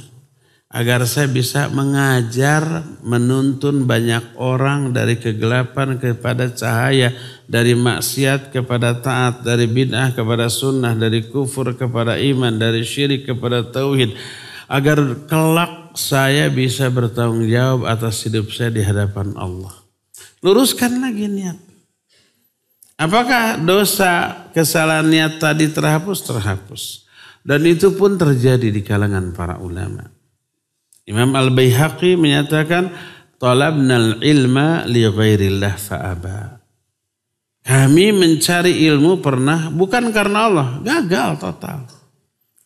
agar saya bisa mengajar, menuntun banyak orang dari kegelapan kepada cahaya, dari maksiat kepada taat, dari bid'ah kepada sunnah, dari kufur kepada iman, dari syirik kepada tauhid, agar kelak saya bisa bertanggung jawab atas hidup saya di hadapan Allah. Luruskan lagi niat. Apakah dosa kesalahan niat tadi terhapus? Terhapus. Dan itu pun terjadi di kalangan para ulama. Imam Al-Baihaqi menyatakan, talabnal ilma li ghairillah fa'aba. Kami mencari ilmu pernah bukan karena Allah, gagal total.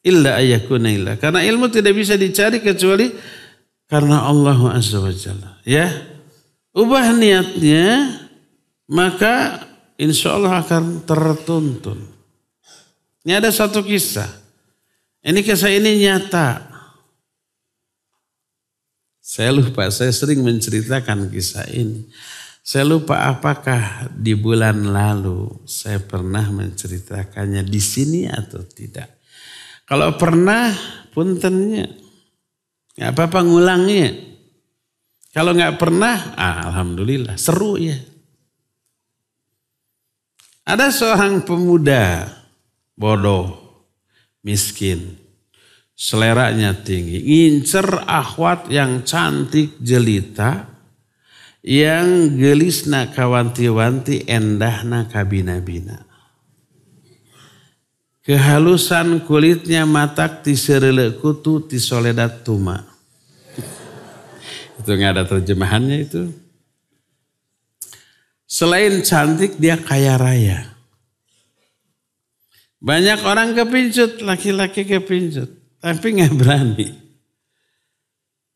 Illa ayyakuna illa. Karena ilmu tidak bisa dicari kecuali karena Allah Azza wa Jalla. Ya, ubah niatnya, maka insya Allah akan tertuntun. Ini ada satu kisah. Ini kisah ini nyata. Saya lupa, saya sering menceritakan kisah ini. Saya lupa apakah di bulan lalu saya pernah menceritakannya di sini atau tidak. Kalau pernah, puntennya. Gak apa-apa ngulangnya. Kalau gak pernah, alhamdulillah, seru ya. Ada seorang pemuda bodoh, miskin, seleranya tinggi, ngincer akhwat yang cantik jelita, yang gelisna kawanti-wanti, endahna kabina-bina. Kehalusan kulitnya matak ti serele kutu ti soledat tuma. Itu gak ada terjemahannya itu. Selain cantik, dia kaya raya. Banyak orang kepincut, laki-laki kepincut, tapi gak berani.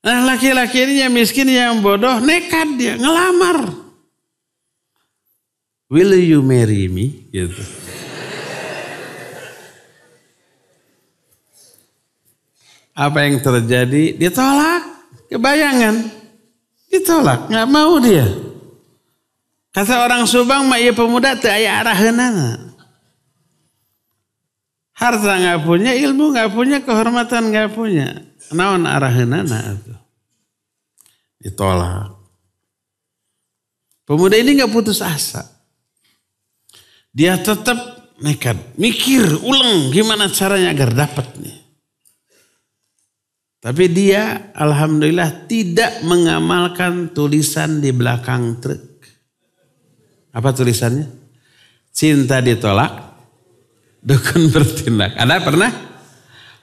Nah, laki-laki ini yang miskin, yang bodoh, nekat dia, ngelamar. Will you marry me? Gitu. Apa yang terjadi? Ditolak, kebayangan. Ditolak, gak mau dia. Kata orang Subang, mak iya pemuda teu aya araheunana. Harta gak punya, ilmu gak punya, kehormatan gak punya. Naon araheunana atuh. Ditolak. Pemuda ini gak putus asa. Dia tetap nekat, mikir, ulang gimana caranya agar dapat nih. Tapi dia alhamdulillah tidak mengamalkan tulisan di belakang truk. Apa tulisannya? Cinta ditolak, dukun bertindak. Ada pernah?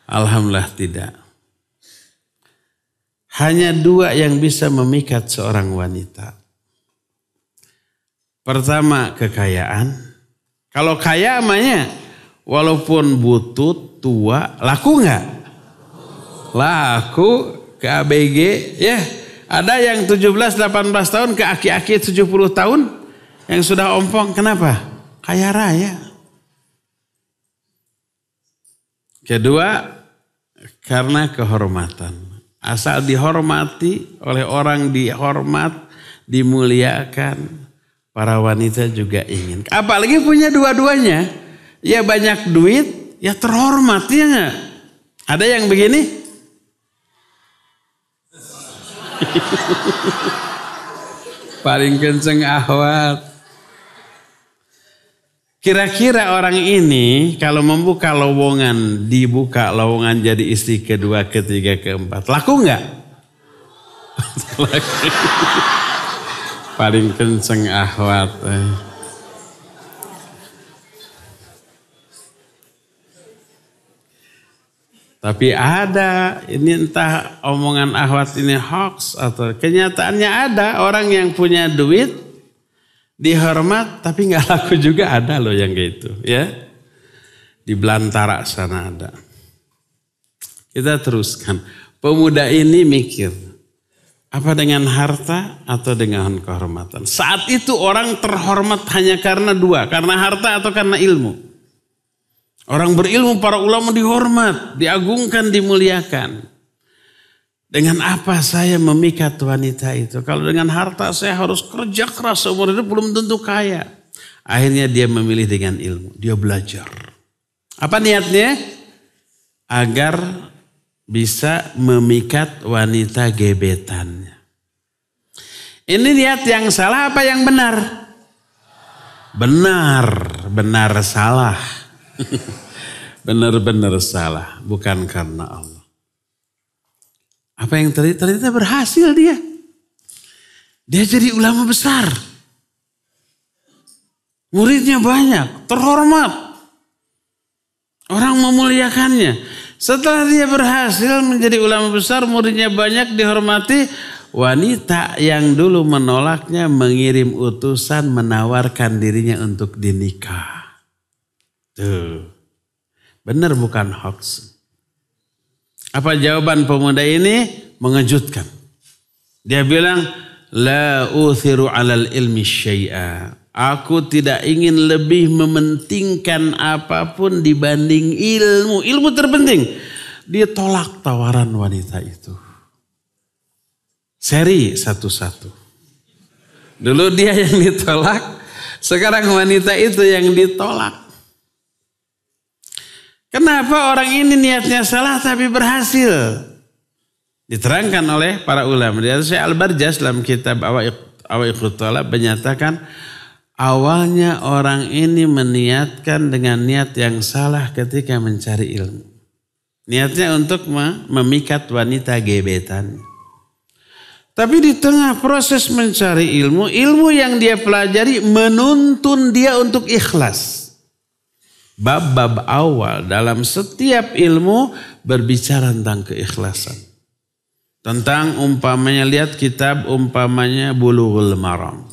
Alhamdulillah tidak. Hanya dua yang bisa memikat seorang wanita. Pertama, kekayaan. Kalau kaya amanya, walaupun butut, tua, laku nggak? Laku ke ABG. Ya, ada yang 17-18 tahun ke aki-aki 70 tahun. Yang sudah ompong, kenapa? Kaya raya. Kedua, karena kehormatan. Asal dihormati oleh orang dihormat, dimuliakan. Para wanita juga ingin. Apalagi punya dua-duanya. Ya banyak duit, ya terhormat, ya enggak? Ada yang begini? Paling kenceng ahwat. Kira-kira orang ini kalau membuka lowongan, dibuka lowongan jadi istri kedua, ketiga, keempat. Laku enggak? Paling kenceng ahwat. Tapi ada, ini entah omongan ahwat ini hoax atau kenyataannya ada orang yang punya duit, dihormat tapi nggak laku juga, ada loh yang kayak itu, ya. Di belantara sana ada. Kita teruskan. Pemuda ini mikir, apa dengan harta atau dengan kehormatan? Saat itu orang terhormat hanya karena dua, karena harta atau karena ilmu. Orang berilmu, para ulama dihormat, diagungkan, dimuliakan. Dengan apa saya memikat wanita itu? Kalau dengan harta saya harus kerja keras seumur hidup, belum tentu kaya. Akhirnya dia memilih dengan ilmu, dia belajar. Apa niatnya? Agar bisa memikat wanita gebetannya. Ini niat yang salah apa yang benar? Benar salah. Benar salah, bukan karena Allah. Apa yang ternyata berhasil dia. Dia jadi ulama besar. Muridnya banyak, terhormat. Orang memuliakannya. Setelah dia berhasil menjadi ulama besar, muridnya banyak, dihormati. Wanita yang dulu menolaknya mengirim utusan menawarkan dirinya untuk dinikah. Tuh. Benar bukan hoax. Apa jawaban pemuda ini? Mengejutkan. Dia bilang, la uthiru alal ilmi syai'a. Aku tidak ingin lebih mementingkan apapun dibanding ilmu. Ilmu terpenting. Dia tolak tawaran wanita itu. Seri satu-satu. Dulu dia yang ditolak. Sekarang wanita itu yang ditolak. Kenapa orang ini niatnya salah tapi berhasil? Diterangkan oleh para ulama. Syekh Al-Barjas dalam kitab Awaiqut Thalab menyatakan awalnya orang ini meniatkan dengan niat yang salah ketika mencari ilmu. Niatnya untuk memikat wanita gebetan. Tapi di tengah proses mencari ilmu, ilmu yang dia pelajari menuntun dia untuk ikhlas. Bab-bab awal dalam setiap ilmu berbicara tentang keikhlasan. Tentang umpamanya, lihat kitab umpamanya Bulughul Maram.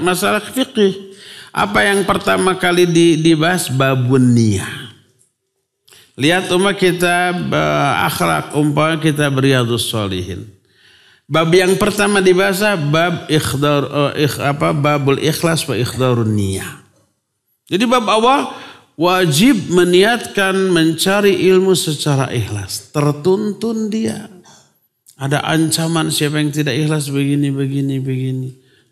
Masalah fikih. Apa yang pertama kali dibahas? Babun niyah. Lihat kitab akhlak umpamanya kitab Riyadhus Shalihin. Bab yang pertama dibahas bab babul ikhlas wa ikhdarun niyah. Jadi bab awal wajib meniatkan mencari ilmu secara ikhlas. Tertuntun dia. Ada ancaman siapa yang tidak ikhlas begini.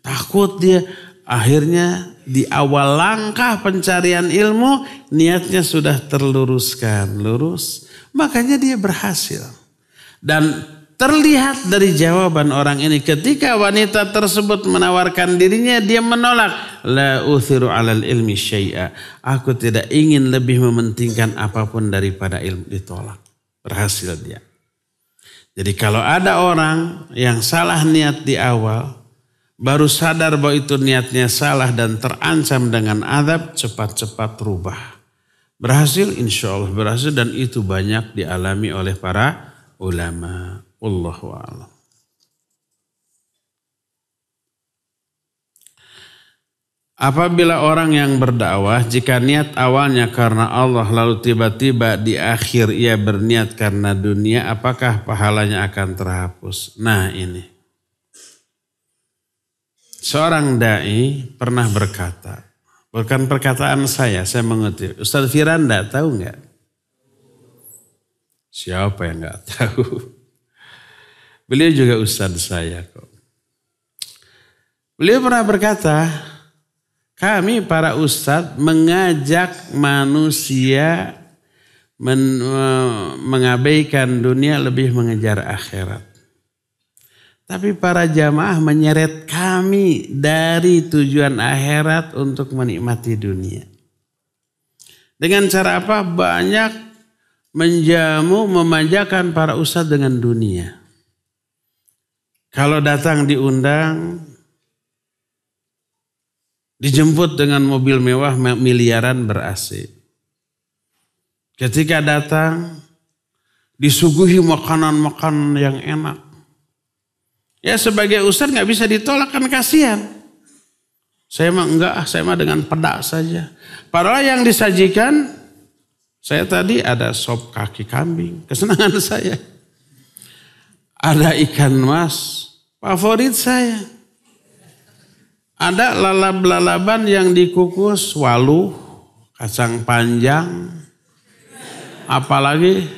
Takut dia. Akhirnya di awal langkah pencarian ilmu niatnya sudah terluruskan. Lurus. Makanya dia berhasil. Dan terlihat dari jawaban orang ini ketika wanita tersebut menawarkan dirinya, dia menolak. La uthiru alal ilmi syai'a. Aku tidak ingin lebih mementingkan apapun daripada ilmu. Ditolak. Berhasil dia. Jadi kalau ada orang yang salah niat di awal, baru sadar bahwa itu niatnya salah dan terancam dengan azab, cepat-cepat rubah. Berhasil, insya Allah berhasil, dan itu banyak dialami oleh para ulama. Wallahu a'lam. Apabila orang yang berdakwah jika niat awalnya karena Allah lalu tiba-tiba di akhir ia berniat karena dunia, apakah pahalanya akan terhapus? Nah ini. Seorang dai pernah berkata, bukan perkataan saya mengutip. Ustaz Firanda tahu nggak? Siapa yang nggak tahu? Beliau juga ustaz saya kok. Beliau pernah berkata, kami para ustaz mengajak manusia mengabaikan dunia lebih mengejar akhirat. Tapi para jamaah menyeret kami dari tujuan akhirat untuk menikmati dunia. Dengan cara apa? Banyak memanjakan para ustaz dengan dunia. Kalau datang diundang, dijemput dengan mobil mewah miliaran ber-AC. Ketika datang, disuguhi makanan-makanan yang enak. Ya sebagai ustaz gak bisa ditolak, kan kasihan. Saya mah enggak, saya mah dengan pedak saja. Padahal yang disajikan, saya tadi ada sop kaki kambing, kesenangan saya. Ada ikan mas, favorit saya. Ada lalab-lalaban yang dikukus, waluh, kacang panjang, apalagi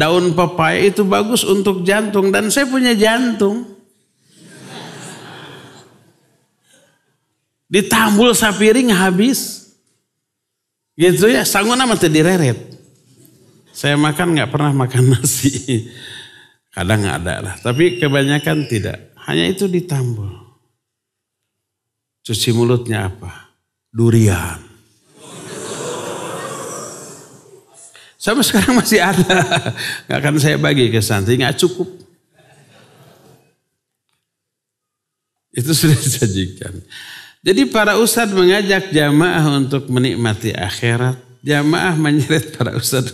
daun pepaya itu bagus untuk jantung dan saya punya jantung. Ditambul sapiring habis. Gitu ya, sanggup nama teu direret. Saya makan nggak pernah makan nasi. Kadang ada lah, tapi kebanyakan tidak. Hanya itu ditambal. Cuci mulutnya apa? Durian. Sampai sekarang masih ada. Nggak akan saya bagi ke santri, nggak cukup. Itu sudah disajikan. Jadi para ustadz mengajak jamaah untuk menikmati akhirat. Jamaah menyeret para ustadz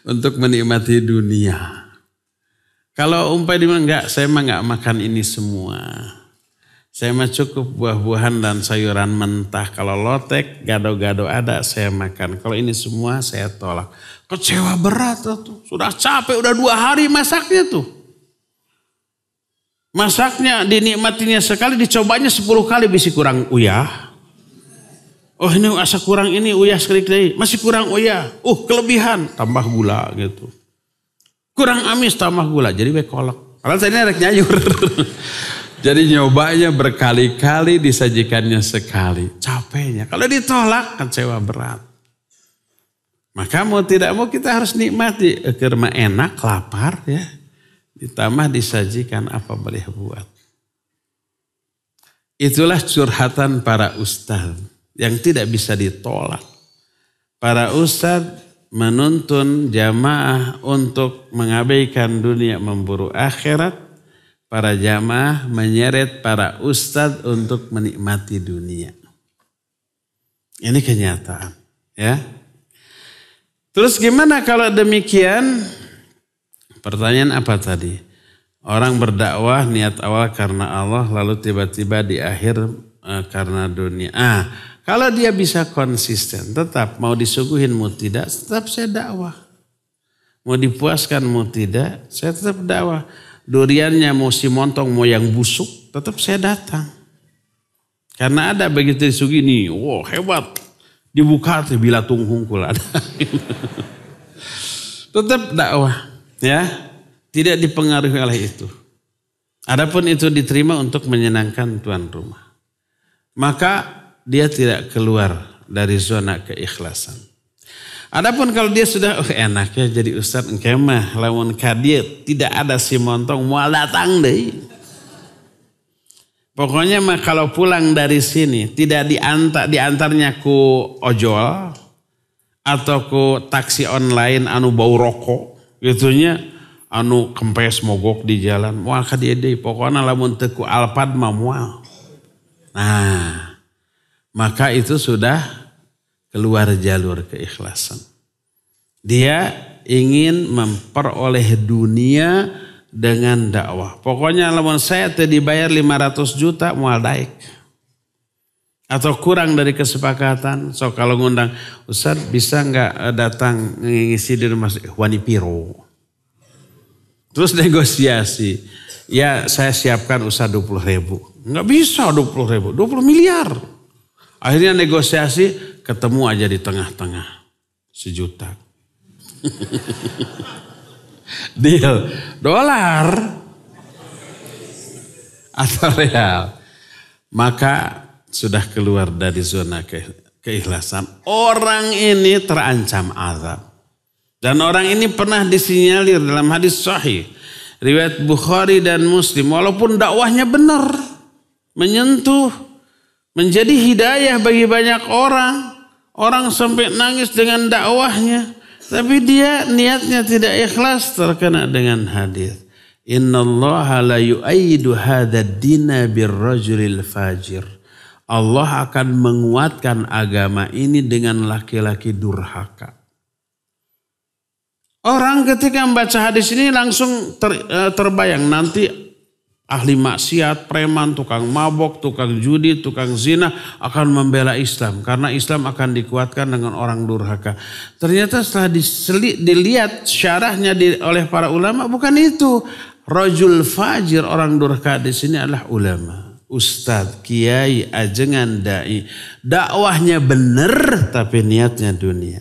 untuk menikmati dunia. Kalau umpamanya enggak, saya mah enggak makan ini semua. Saya mah cukup buah-buahan dan sayuran mentah. Kalau lotek, gado-gado ada, saya makan. Kalau ini semua saya tolak. Kecewa berat tuh. Sudah capek, udah 2 hari masaknya tuh. Masaknya dinikmatinya sekali, dicobanya 10 kali bisa kurang uyah. Oh ini asa kurang ini uyah sekali-kali. Masih kurang uyah. Kelebihan, tambah gula gitu. Kurang amis tambah gula, jadi kolak. Karena saya ini rek nyayur. Jadi nyobanya berkali-kali, disajikannya sekali. Capeknya. Kalau ditolak, kecewa berat. Maka mau tidak mau kita harus nikmati. Karena enak, lapar ya. Ditambah disajikan apa boleh buat. Itulah curhatan para ustadz yang tidak bisa ditolak. Para ustadz menuntun jamaah untuk mengabaikan dunia memburu akhirat. Para jamaah menyeret para ustadz untuk menikmati dunia. Ini kenyataan. Ya. Terus gimana kalau demikian? Pertanyaan apa tadi? Orang berdakwah niat awal karena Allah lalu tiba-tiba di akhir karena dunia. Kalau dia bisa konsisten, tetap mau disuguhin mau tidak, tetap saya dakwah. Mau dipuaskan mau tidak, saya tetap dakwah. Duriannya mau si montong mau yang busuk, tetap saya datang. Karena ada begitu disuguhi nih, wow hebat. Dibuka tuh bila tunghungkul ada. Tetap dakwah, ya. Tidak dipengaruhi oleh itu. Adapun itu diterima untuk menyenangkan tuan rumah. Maka dia tidak keluar dari zona keikhlasan. Adapun kalau dia sudah enak ya jadi ustadz engke mah lamun ka dia tidak ada si montong moal datang deh. Pokoknya mah kalau pulang dari sini tidak diantarnya ku ojol atau ku taksi online anu bau rokok gitunya anu kempes mogok di jalan moal ka dia deui pokoknya lamun teu ku Alphard mah moal. Nah, maka itu sudah keluar jalur keikhlasan. Dia ingin memperoleh dunia dengan dakwah. Pokoknya lamun saya tadi dibayar 500 juta mual daek. Atau kurang dari kesepakatan. So kalau ngundang, Ustaz bisa nggak datang ngisi di rumah Wani Piro. Terus negosiasi. Ya saya siapkan Ustaz 20.000. Nggak bisa 20.000, 20 miliar. Akhirnya negosiasi ketemu aja di tengah-tengah. 1 juta. Deal. Dolar. Atau real. Maka sudah keluar dari zona keikhlasan. Orang ini terancam azab. Dan orang ini pernah disinyalir dalam hadis sahih. Riwayat Bukhari dan Muslim. Walaupun dakwahnya benar. Menyentuh. Menjadi hidayah bagi banyak orang. Orang sampai nangis dengan dakwahnya. Tapi dia niatnya tidak ikhlas terkena dengan hadis. Innallaha la yu'ayyidu hadzal dina birrajulil fajir. Allah akan menguatkan agama ini dengan laki-laki durhaka. Orang ketika membaca hadis ini langsung terbayang nanti ahli maksiat, preman, tukang mabok, tukang judi, tukang zina akan membela Islam. Karena Islam akan dikuatkan dengan orang durhaka. Ternyata setelah dilihat syarahnya oleh para ulama bukan itu. Rajul fajir orang durhaka di sini adalah ulama. Ustadz, kiai, ajengan, da'i. Dakwahnya benar tapi niatnya dunia.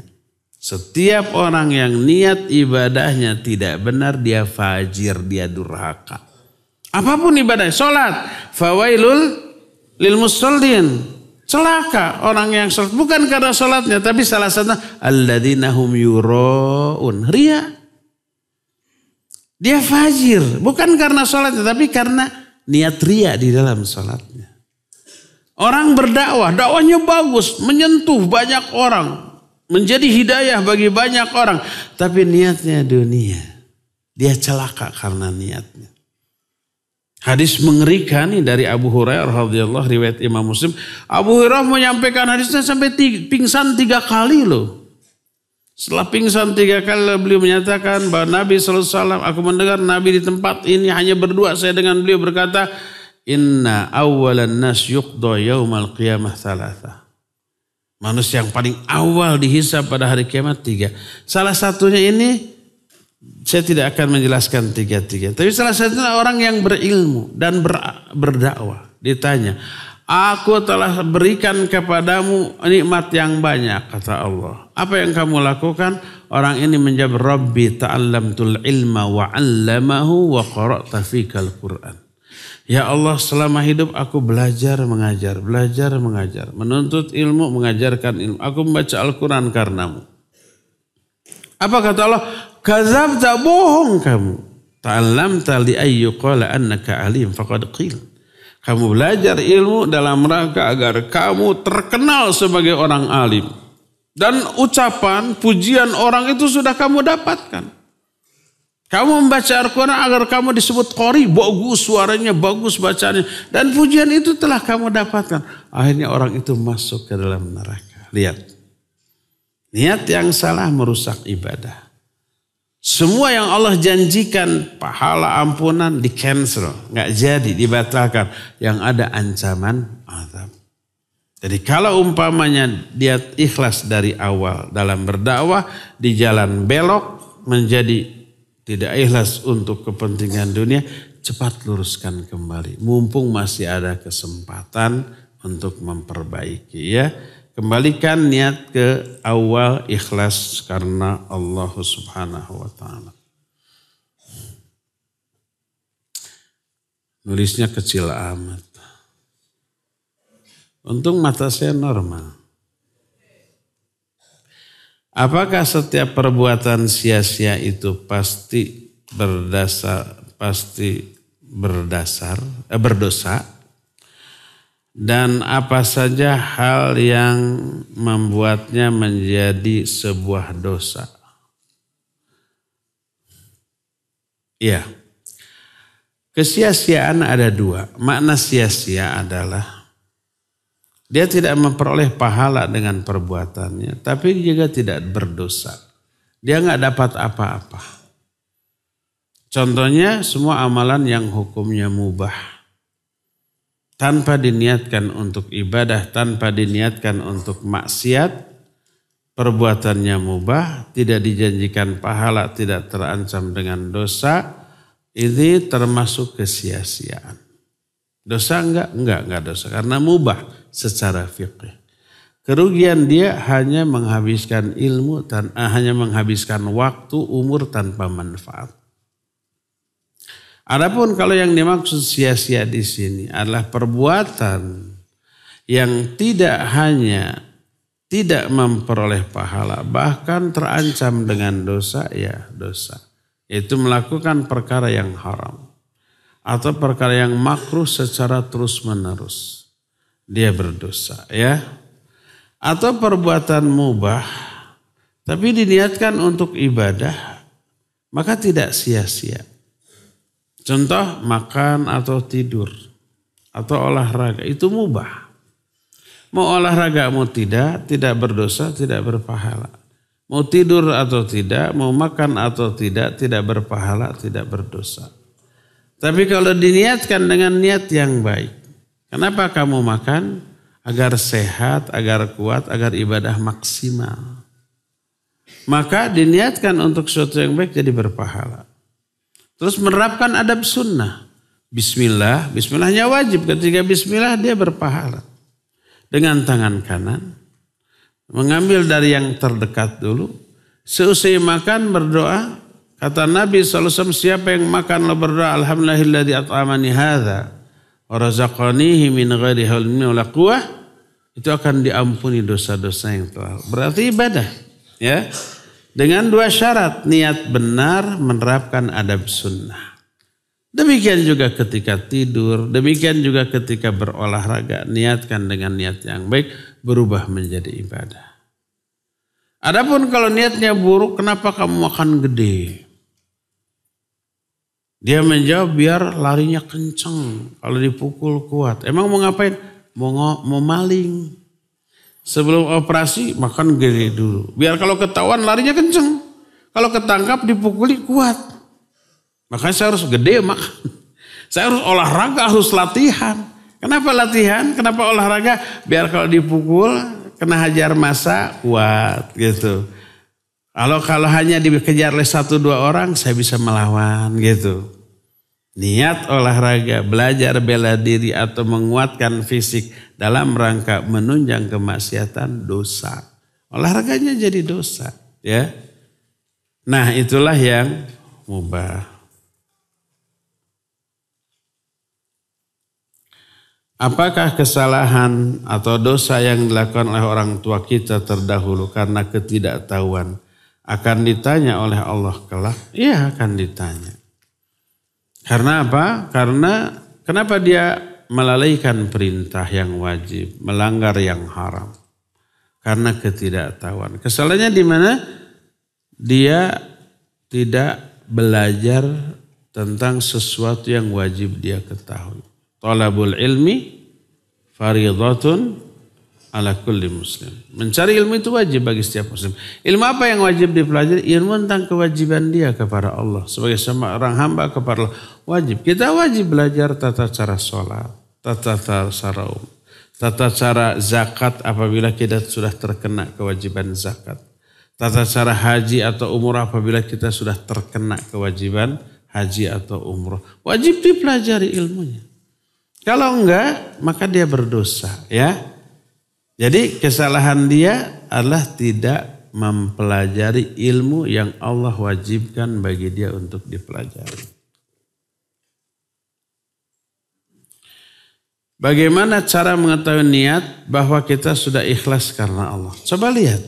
Setiap orang yang niat ibadahnya tidak benar dia fajir, dia durhaka. Apapun ibadah, sholat, fawailul lil musallin. Celaka orang yang sholat. Bukan karena sholatnya, tapi salah satu alladzina hum yuraun. Ria. Dia fajir. Bukan karena sholatnya, tapi karena niat ria di dalam sholatnya. Orang berdakwah, dakwahnya bagus, menyentuh banyak orang. Menjadi hidayah bagi banyak orang. Tapi niatnya dunia. Dia celaka karena niatnya. Hadis mengerikan nih dari Abu Hurairah radhiyallahu riwayat Imam Muslim. Abu Hurairah menyampaikan hadisnya sampai pingsan 3 kali loh. Setelah pingsan 3 kali beliau menyatakan bahwa Nabi SAW, aku mendengar Nabi di tempat ini hanya berdua saya dengan beliau berkata, Inna awalan nas yuqda yaumal qiyamah thalatha. Manusia yang paling awal dihisab pada hari kiamat 3. Salah satunya ini saya tidak akan menjelaskan 3-3. Tapi salah satunya orang yang berilmu dan berdakwah. Ditanya, aku telah berikan kepadamu nikmat yang banyak, kata Allah. Apa yang kamu lakukan? Orang ini menjawab, Rabbi ta'allamtul ilma wa 'allamahu wa qara'ta fikal Qur'an. Ya Allah, selama hidup aku belajar mengajar. Menuntut ilmu, mengajarkan ilmu. Aku membaca Al-Quran karenamu. Apa kata Allah? Kadzabta, bohong kamu. Ta'allamta li ayyuqala annaka alim faqad qil. Kamu belajar ilmu dalam rangka agar kamu terkenal sebagai orang alim. Dan ucapan, pujian orang itu sudah kamu dapatkan. Kamu membaca Al-Quran agar kamu disebut qori, bagus suaranya, bagus bacanya. Dan pujian itu telah kamu dapatkan. Akhirnya orang itu masuk ke dalam neraka. Lihat. Niat yang salah merusak ibadah. Semua yang Allah janjikan pahala ampunan di cancel. Nggak jadi, dibatalkan. Yang ada ancaman azab. Jadi kalau umpamanya dia ikhlas dari awal dalam berdakwah di jalan belok menjadi tidak ikhlas untuk kepentingan dunia, cepat luruskan kembali. Mumpung masih ada kesempatan untuk memperbaiki ya. Kembalikan niat ke awal ikhlas karena Allah Subhanahu wa ta'ala. Nulisnya kecil amat. Untung mata saya normal. Apakah setiap perbuatan sia-sia itu pasti berdosa? Dan apa saja hal yang membuatnya menjadi sebuah dosa? Iya. Kesia-siaan ada 2. Makna sia-sia adalah dia tidak memperoleh pahala dengan perbuatannya, tapi juga tidak berdosa. Dia nggak dapat apa-apa. Contohnya semua amalan yang hukumnya mubah. Tanpa diniatkan untuk ibadah, tanpa diniatkan untuk maksiat, perbuatannya mubah, tidak dijanjikan pahala, tidak terancam dengan dosa, ini termasuk kesia-siaan. Dosa enggak dosa, karena mubah secara fikih. Kerugian dia hanya menghabiskan ilmu, hanya menghabiskan waktu, umur tanpa manfaat. Adapun kalau yang dimaksud sia-sia di sini adalah perbuatan yang tidak hanya tidak memperoleh pahala, bahkan terancam dengan dosa, ya dosa. Itu melakukan perkara yang haram atau perkara yang makruh secara terus-menerus. Dia berdosa, ya. Atau perbuatan mubah tapi diniatkan untuk ibadah, maka tidak sia-sia. Contoh makan atau tidur atau olahraga itu mubah. Mau olahraga mau tidak berdosa, tidak berpahala. Mau tidur atau tidak, mau makan atau tidak berpahala, tidak berdosa. Tapi kalau diniatkan dengan niat yang baik. Kenapa kamu makan? Agar sehat, agar kuat, agar ibadah maksimal. Maka diniatkan untuk sesuatu yang baik jadi berpahala. Terus menerapkan adab sunnah. Bismillah, bismillahnya wajib. Ketika bismillah dia berpahala. Dengan tangan kanan. Mengambil dari yang terdekat dulu. Seusai makan berdoa. Kata Nabi SAW, siapa yang makan lalu berdoa. Alhamdulillahilladzi at'amani hadha. Wa razaqanihi min ghairi haulin wala quwwah. itu akan diampuni dosa-dosa yang telah. Berarti ibadah, ya. Dengan 2 syarat, niat benar, menerapkan adab sunnah. Demikian juga ketika tidur, demikian juga ketika berolahraga, niatkan dengan niat yang baik, berubah menjadi ibadah. Adapun kalau niatnya buruk, kenapa kamu makan gede? Dia menjawab biar larinya kenceng, kalau dipukul kuat. Emang mau ngapain? Mau maling. Sebelum operasi makan gede dulu. Biar kalau ketahuan larinya kenceng. Kalau ketangkap dipukuli kuat. Makanya saya harus gede makan. Saya harus olahraga, harus latihan. Kenapa latihan? Kenapa olahraga? Biar kalau dipukul kena hajar massa kuat gitu. Kalau hanya dikejar oleh 1-2 orang saya bisa melawan gitu. Niat olahraga, belajar bela diri atau menguatkan fisik dalam rangka menunjang kemaksiatan dosa. Olahraganya jadi dosa, ya. Nah, itulah yang mubah. Apakah kesalahan atau dosa yang dilakukan oleh orang tua kita terdahulu karena ketidaktahuan akan ditanya oleh Allah kelak? Iya, akan ditanya. Karena apa? Karena kenapa dia melalaikan perintah yang wajib, melanggar yang haram? Karena ketidaktahuan. Kesalahannya di mana? Dia tidak belajar tentang sesuatu yang wajib dia ketahui. Talabul ilmi faridatun ala kulli muslim. Mencari ilmu itu wajib bagi setiap muslim. Ilmu apa yang wajib dipelajari? Ilmu tentang kewajiban dia kepada Allah. Sebagai seorang hamba kepada Allah. Wajib. Kita wajib belajar tata cara sholat. Tata cara saum. Tata cara zakat apabila kita sudah terkena kewajiban zakat. Tata cara haji atau umrah apabila kita sudah terkena kewajiban haji atau umrah. Wajib dipelajari ilmunya. Kalau enggak, maka dia berdosa, ya. Jadi kesalahan dia adalah tidak mempelajari ilmu yang Allah wajibkan bagi dia untuk dipelajari. Bagaimana cara mengetahui niat bahwa kita sudah ikhlas karena Allah? Coba lihat.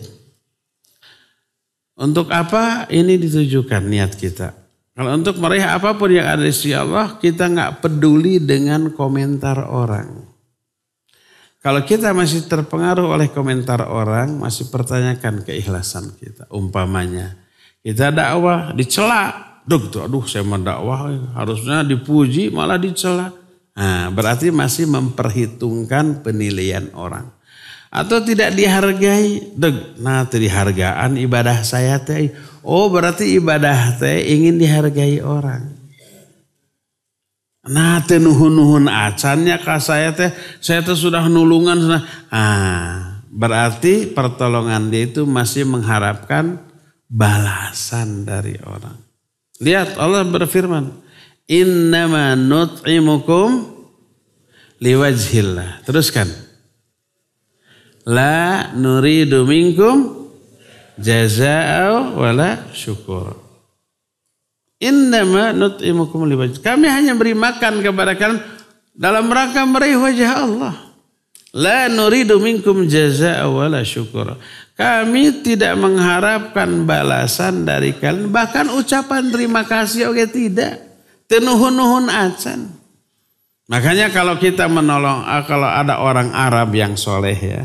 Untuk apa ini ditujukan niat kita? Kalau untuk meraih apapun yang ada di sisi Allah, kita nggak peduli dengan komentar orang. Kalau kita masih terpengaruh oleh komentar orang, masih pertanyakan keikhlasan kita. Umpamanya, kita dakwah dicela. Aduh saya mau dakwah, harusnya dipuji malah dicela. Nah, berarti masih memperhitungkan penilaian orang. Atau tidak dihargai. Nah, dihargaan ibadah saya teh. Oh, berarti ibadah teh ingin dihargai orang. Nah, teh nuhun-nuhun acannya ka saya teh sudah nulungan. Berarti pertolongan dia itu masih mengharapkan balasan dari orang. Lihat Allah berfirman, "Innama nut'imukum liwajhillah." Teruskan. La nuridu minkum jazaa'a wala syukur. Innama nut'imukum liwajh. Kami hanya beri makan kepada kalian dalam rangka meraih wajah Allah. La nuridu minkum jazaa'a wala syukur. Kami tidak mengharapkan balasan dari kalian, bahkan ucapan terima kasih oke tidak. Tenuhun-nuhun acan. Makanya kalau kita menolong, kalau ada orang Arab yang soleh ya,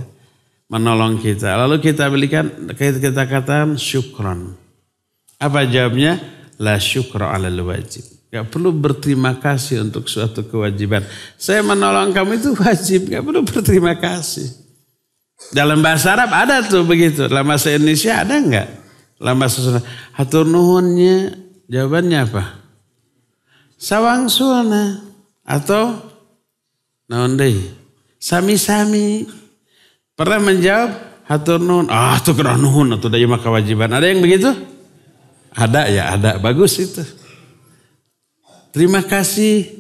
menolong kita, lalu kita berikan, kita katakan syukron. Apa jawabnya? La syukra alal wajib. Gak perlu berterima kasih untuk suatu kewajiban. Saya menolong kamu itu wajib, gak perlu berterima kasih. Dalam bahasa Arab ada tuh begitu. Dalam bahasa Indonesia ada enggak? Dalam bahasa Sunda. Hatur nuhunnya jawabannya apa? Sawangsulna. Atau naon deui? Sami-sami. Pernah menjawab hatur nuhun. Tuh kerah nuhun atau da mah kewajiban. Ada yang begitu? Ada ya, ada. Bagus itu. Terima kasih.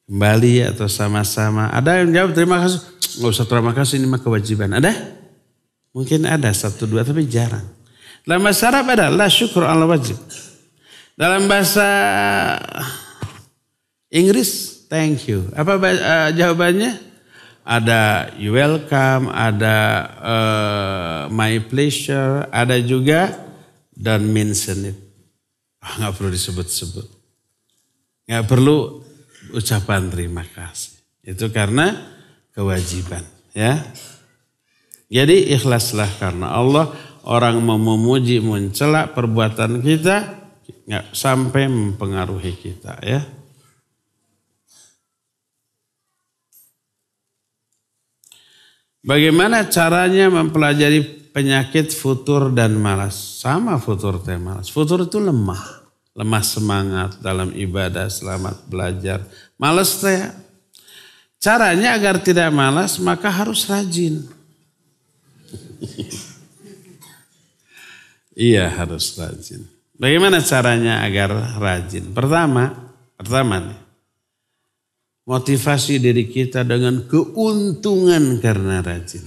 Kembali atau sama-sama. Ada yang jawab terima kasih. Nggak usah terima kasih, ini mah kewajiban. Ada? Mungkin ada 1-2 tapi jarang. Dalam bahasa Arab ada la syukur ala wajib. Dalam bahasa Inggris thank you. Apa jawabannya? ada you welcome, ada my pleasure, ada juga don't mention it. Nggak perlu disebut-sebut. Nggak perlu ucapan terima kasih. Itu karena kewajiban. Ya. Jadi ikhlaslah karena Allah. Orang mau memuji, mencela perbuatan kita, nggak sampai mempengaruhi kita. Ya. Bagaimana caranya mempelajari penyakit futur dan malas? Sama futur dan malas. Futur itu lemah. Lemah semangat dalam ibadah, selamat belajar. Malas teh. Caranya agar tidak malas maka harus rajin. Iya harus rajin. Bagaimana caranya agar rajin? Pertama nih. Motivasi diri kita dengan keuntungan karena rajin.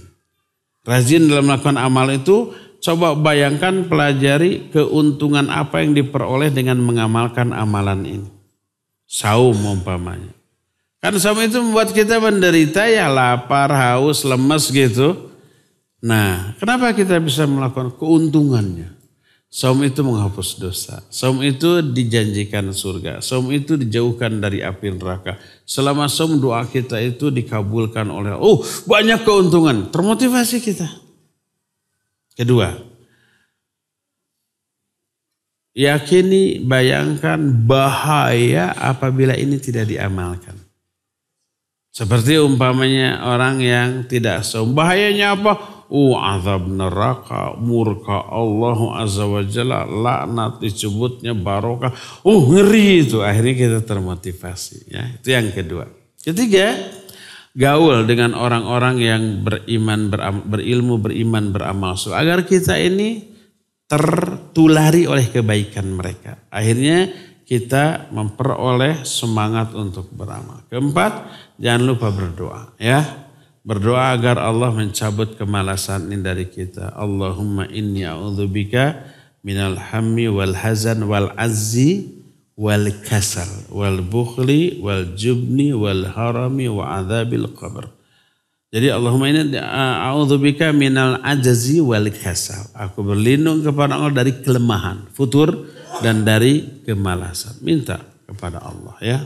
Rajin dalam melakukan amal itu, coba bayangkan pelajari keuntungan apa yang diperoleh dengan mengamalkan amalan ini. Saum umpamanya. Kan saum itu membuat kita menderita ya lapar, haus, lemes gitu. Nah kenapa kita bisa melakukan keuntungannya? Saum itu menghapus dosa. Saum itu dijanjikan surga. Saum itu dijauhkan dari api neraka. Selama saum doa kita itu dikabulkan oleh Allah. Oh banyak keuntungan. Termotivasi kita. Kedua. Yakini, bayangkan bahaya apabila ini tidak diamalkan. Seperti umpamanya orang yang tidak saum. Bahayanya apa? Azab neraka, murka Allah Azza wa Jalla, laknat disebutnya barokah. Ngeri itu. Akhirnya kita termotivasi. Ya, itu yang kedua. Ketiga, gaul dengan orang-orang yang beriman, berilmu, beriman, beramal soleh. Agar kita ini tertulari oleh kebaikan mereka. Akhirnya kita memperoleh semangat untuk beramal. Keempat, jangan lupa berdoa. Ya. Berdoa agar Allah mencabut kemalasan ini dari kita. Allahumma inni a'udzubika minal hammi wal hazan wal azzi wal kasal wal bukhli wal jubni wal harami wa adzabil qabr. Jadi Allahumma inni a'udzubika minal ajzi wal kasal. Aku berlindung kepada Allah dari kelemahan, futur dan dari kemalasan. Minta kepada Allah ya.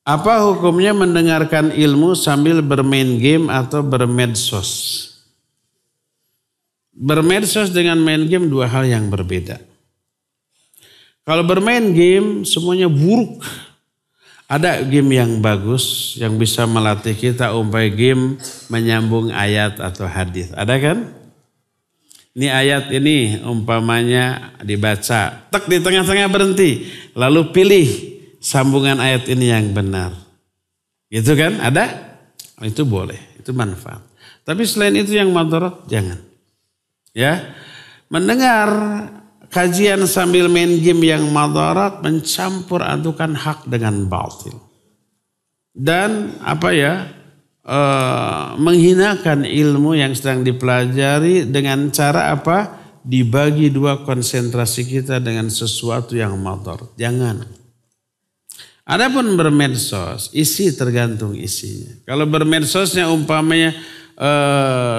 Apa hukumnya mendengarkan ilmu sambil bermain game atau bermedsos? Bermedsos dengan main game dua hal yang berbeda. Kalau bermain game semuanya buruk. Ada game yang bagus yang bisa melatih kita umpamanya game menyambung ayat atau hadis. Ada kan? Ini ayat ini umpamanya dibaca. Tek di tengah-tengah berhenti. Lalu pilih sambungan ayat ini yang benar. Gitu kan? Ada? Itu boleh. Itu manfaat. Tapi selain itu yang madarat jangan. Ya. Mendengar kajian sambil main game yang madarat mencampur adukan hak dengan batil. Dan menghinakan ilmu yang sedang dipelajari dengan cara apa? Dibagi dua konsentrasi kita dengan sesuatu yang madarat. Jangan. Adapun bermedsos, isi tergantung isinya. Kalau bermedsosnya umpamanya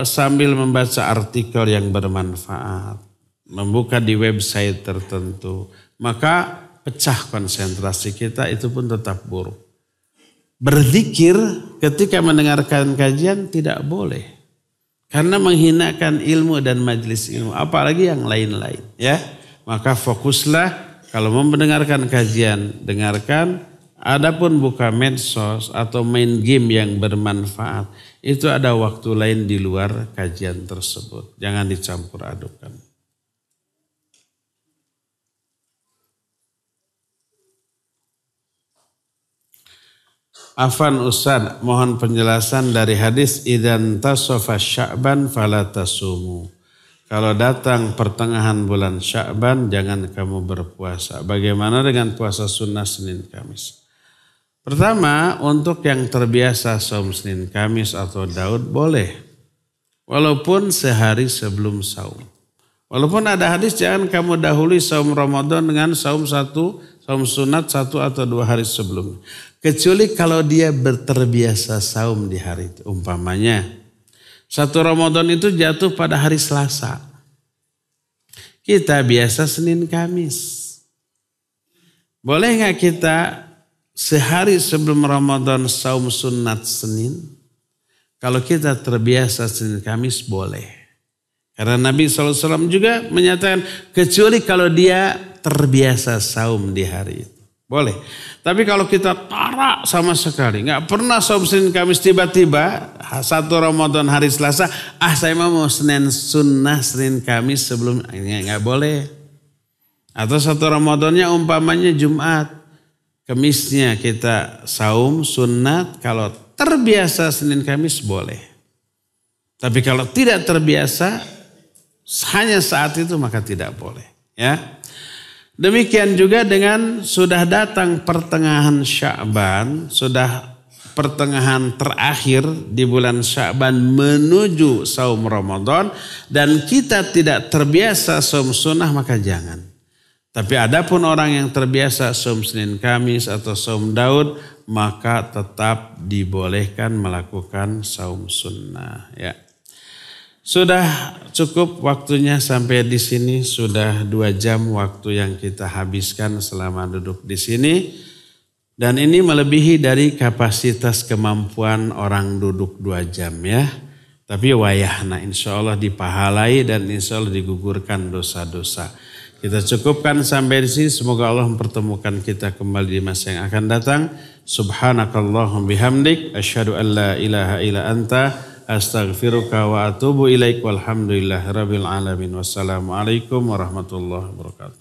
sambil membaca artikel yang bermanfaat, membuka di website tertentu, maka pecah konsentrasi kita, itu pun tetap buruk. Berzikir ketika mendengarkan kajian tidak boleh. Karena menghinakan ilmu dan majelis ilmu, apalagi yang lain-lain. Ya, maka fokuslah kalau mau mendengarkan kajian, dengarkan. Adapun buka medsos atau main game yang bermanfaat, itu ada waktu lain di luar kajian tersebut. Jangan dicampur adukan. Afan Ustaz, mohon penjelasan dari hadis idzan tasafa Sya'ban fala tasumu. Kalau datang pertengahan bulan Sya'ban jangan kamu berpuasa. Bagaimana dengan puasa sunnah Senin Kamis? Pertama, untuk yang terbiasa saum Senin Kamis atau Daud boleh. Walaupun sehari sebelum saum. Walaupun ada hadis jangan kamu dahului saum Ramadan dengan saum sunat 1 atau 2 hari sebelumnya. Kecuali kalau dia terbiasa saum di hari itu. Umpamanya 1 Ramadan itu jatuh pada hari Selasa. Kita biasa Senin Kamis. Boleh nggak kita sehari sebelum Ramadan saum sunat Senin? Kalau kita terbiasa Senin Kamis boleh. Karena Nabi SAW juga menyatakan kecuali kalau dia terbiasa saum di hari itu. Boleh. Tapi kalau kita tarak sama sekali. Nggak pernah saum Senin Kamis tiba-tiba 1 Ramadan hari Selasa. Saya mau Senin sunnah Senin Kamis sebelum. Nggak boleh. Atau 1 Ramadannya umpamanya Jumat. Kemisnya kita saum sunat. Kalau terbiasa Senin Kamis boleh. Tapi kalau tidak terbiasa hanya saat itu maka tidak boleh. Ya. Demikian juga dengan sudah datang pertengahan Sya'ban, sudah pertengahan terakhir di bulan Sya'ban menuju saum Ramadan dan kita tidak terbiasa saum sunnah maka jangan. Tapi adapun orang yang terbiasa saum Senin Kamis atau saum Daud maka tetap dibolehkan melakukan saum sunnah. Ya. Sudah cukup waktunya sampai di sini, sudah 2 jam waktu yang kita habiskan selama duduk di sini. Dan ini melebihi dari kapasitas kemampuan orang duduk 2 jam ya. Tapi wayahna insya Allah dipahalai dan insya Allah digugurkan dosa-dosa. Kita cukupkan sampai di sini, semoga Allah mempertemukan kita kembali di masa yang akan datang. Subhanakallahum bihamdik, asyhadu an la ilaha illa anta, astaghfiruka wa atubu ilaik walhamdulillahi rabbil alamin. Wassalamualaikum warahmatullahi wabarakatuh.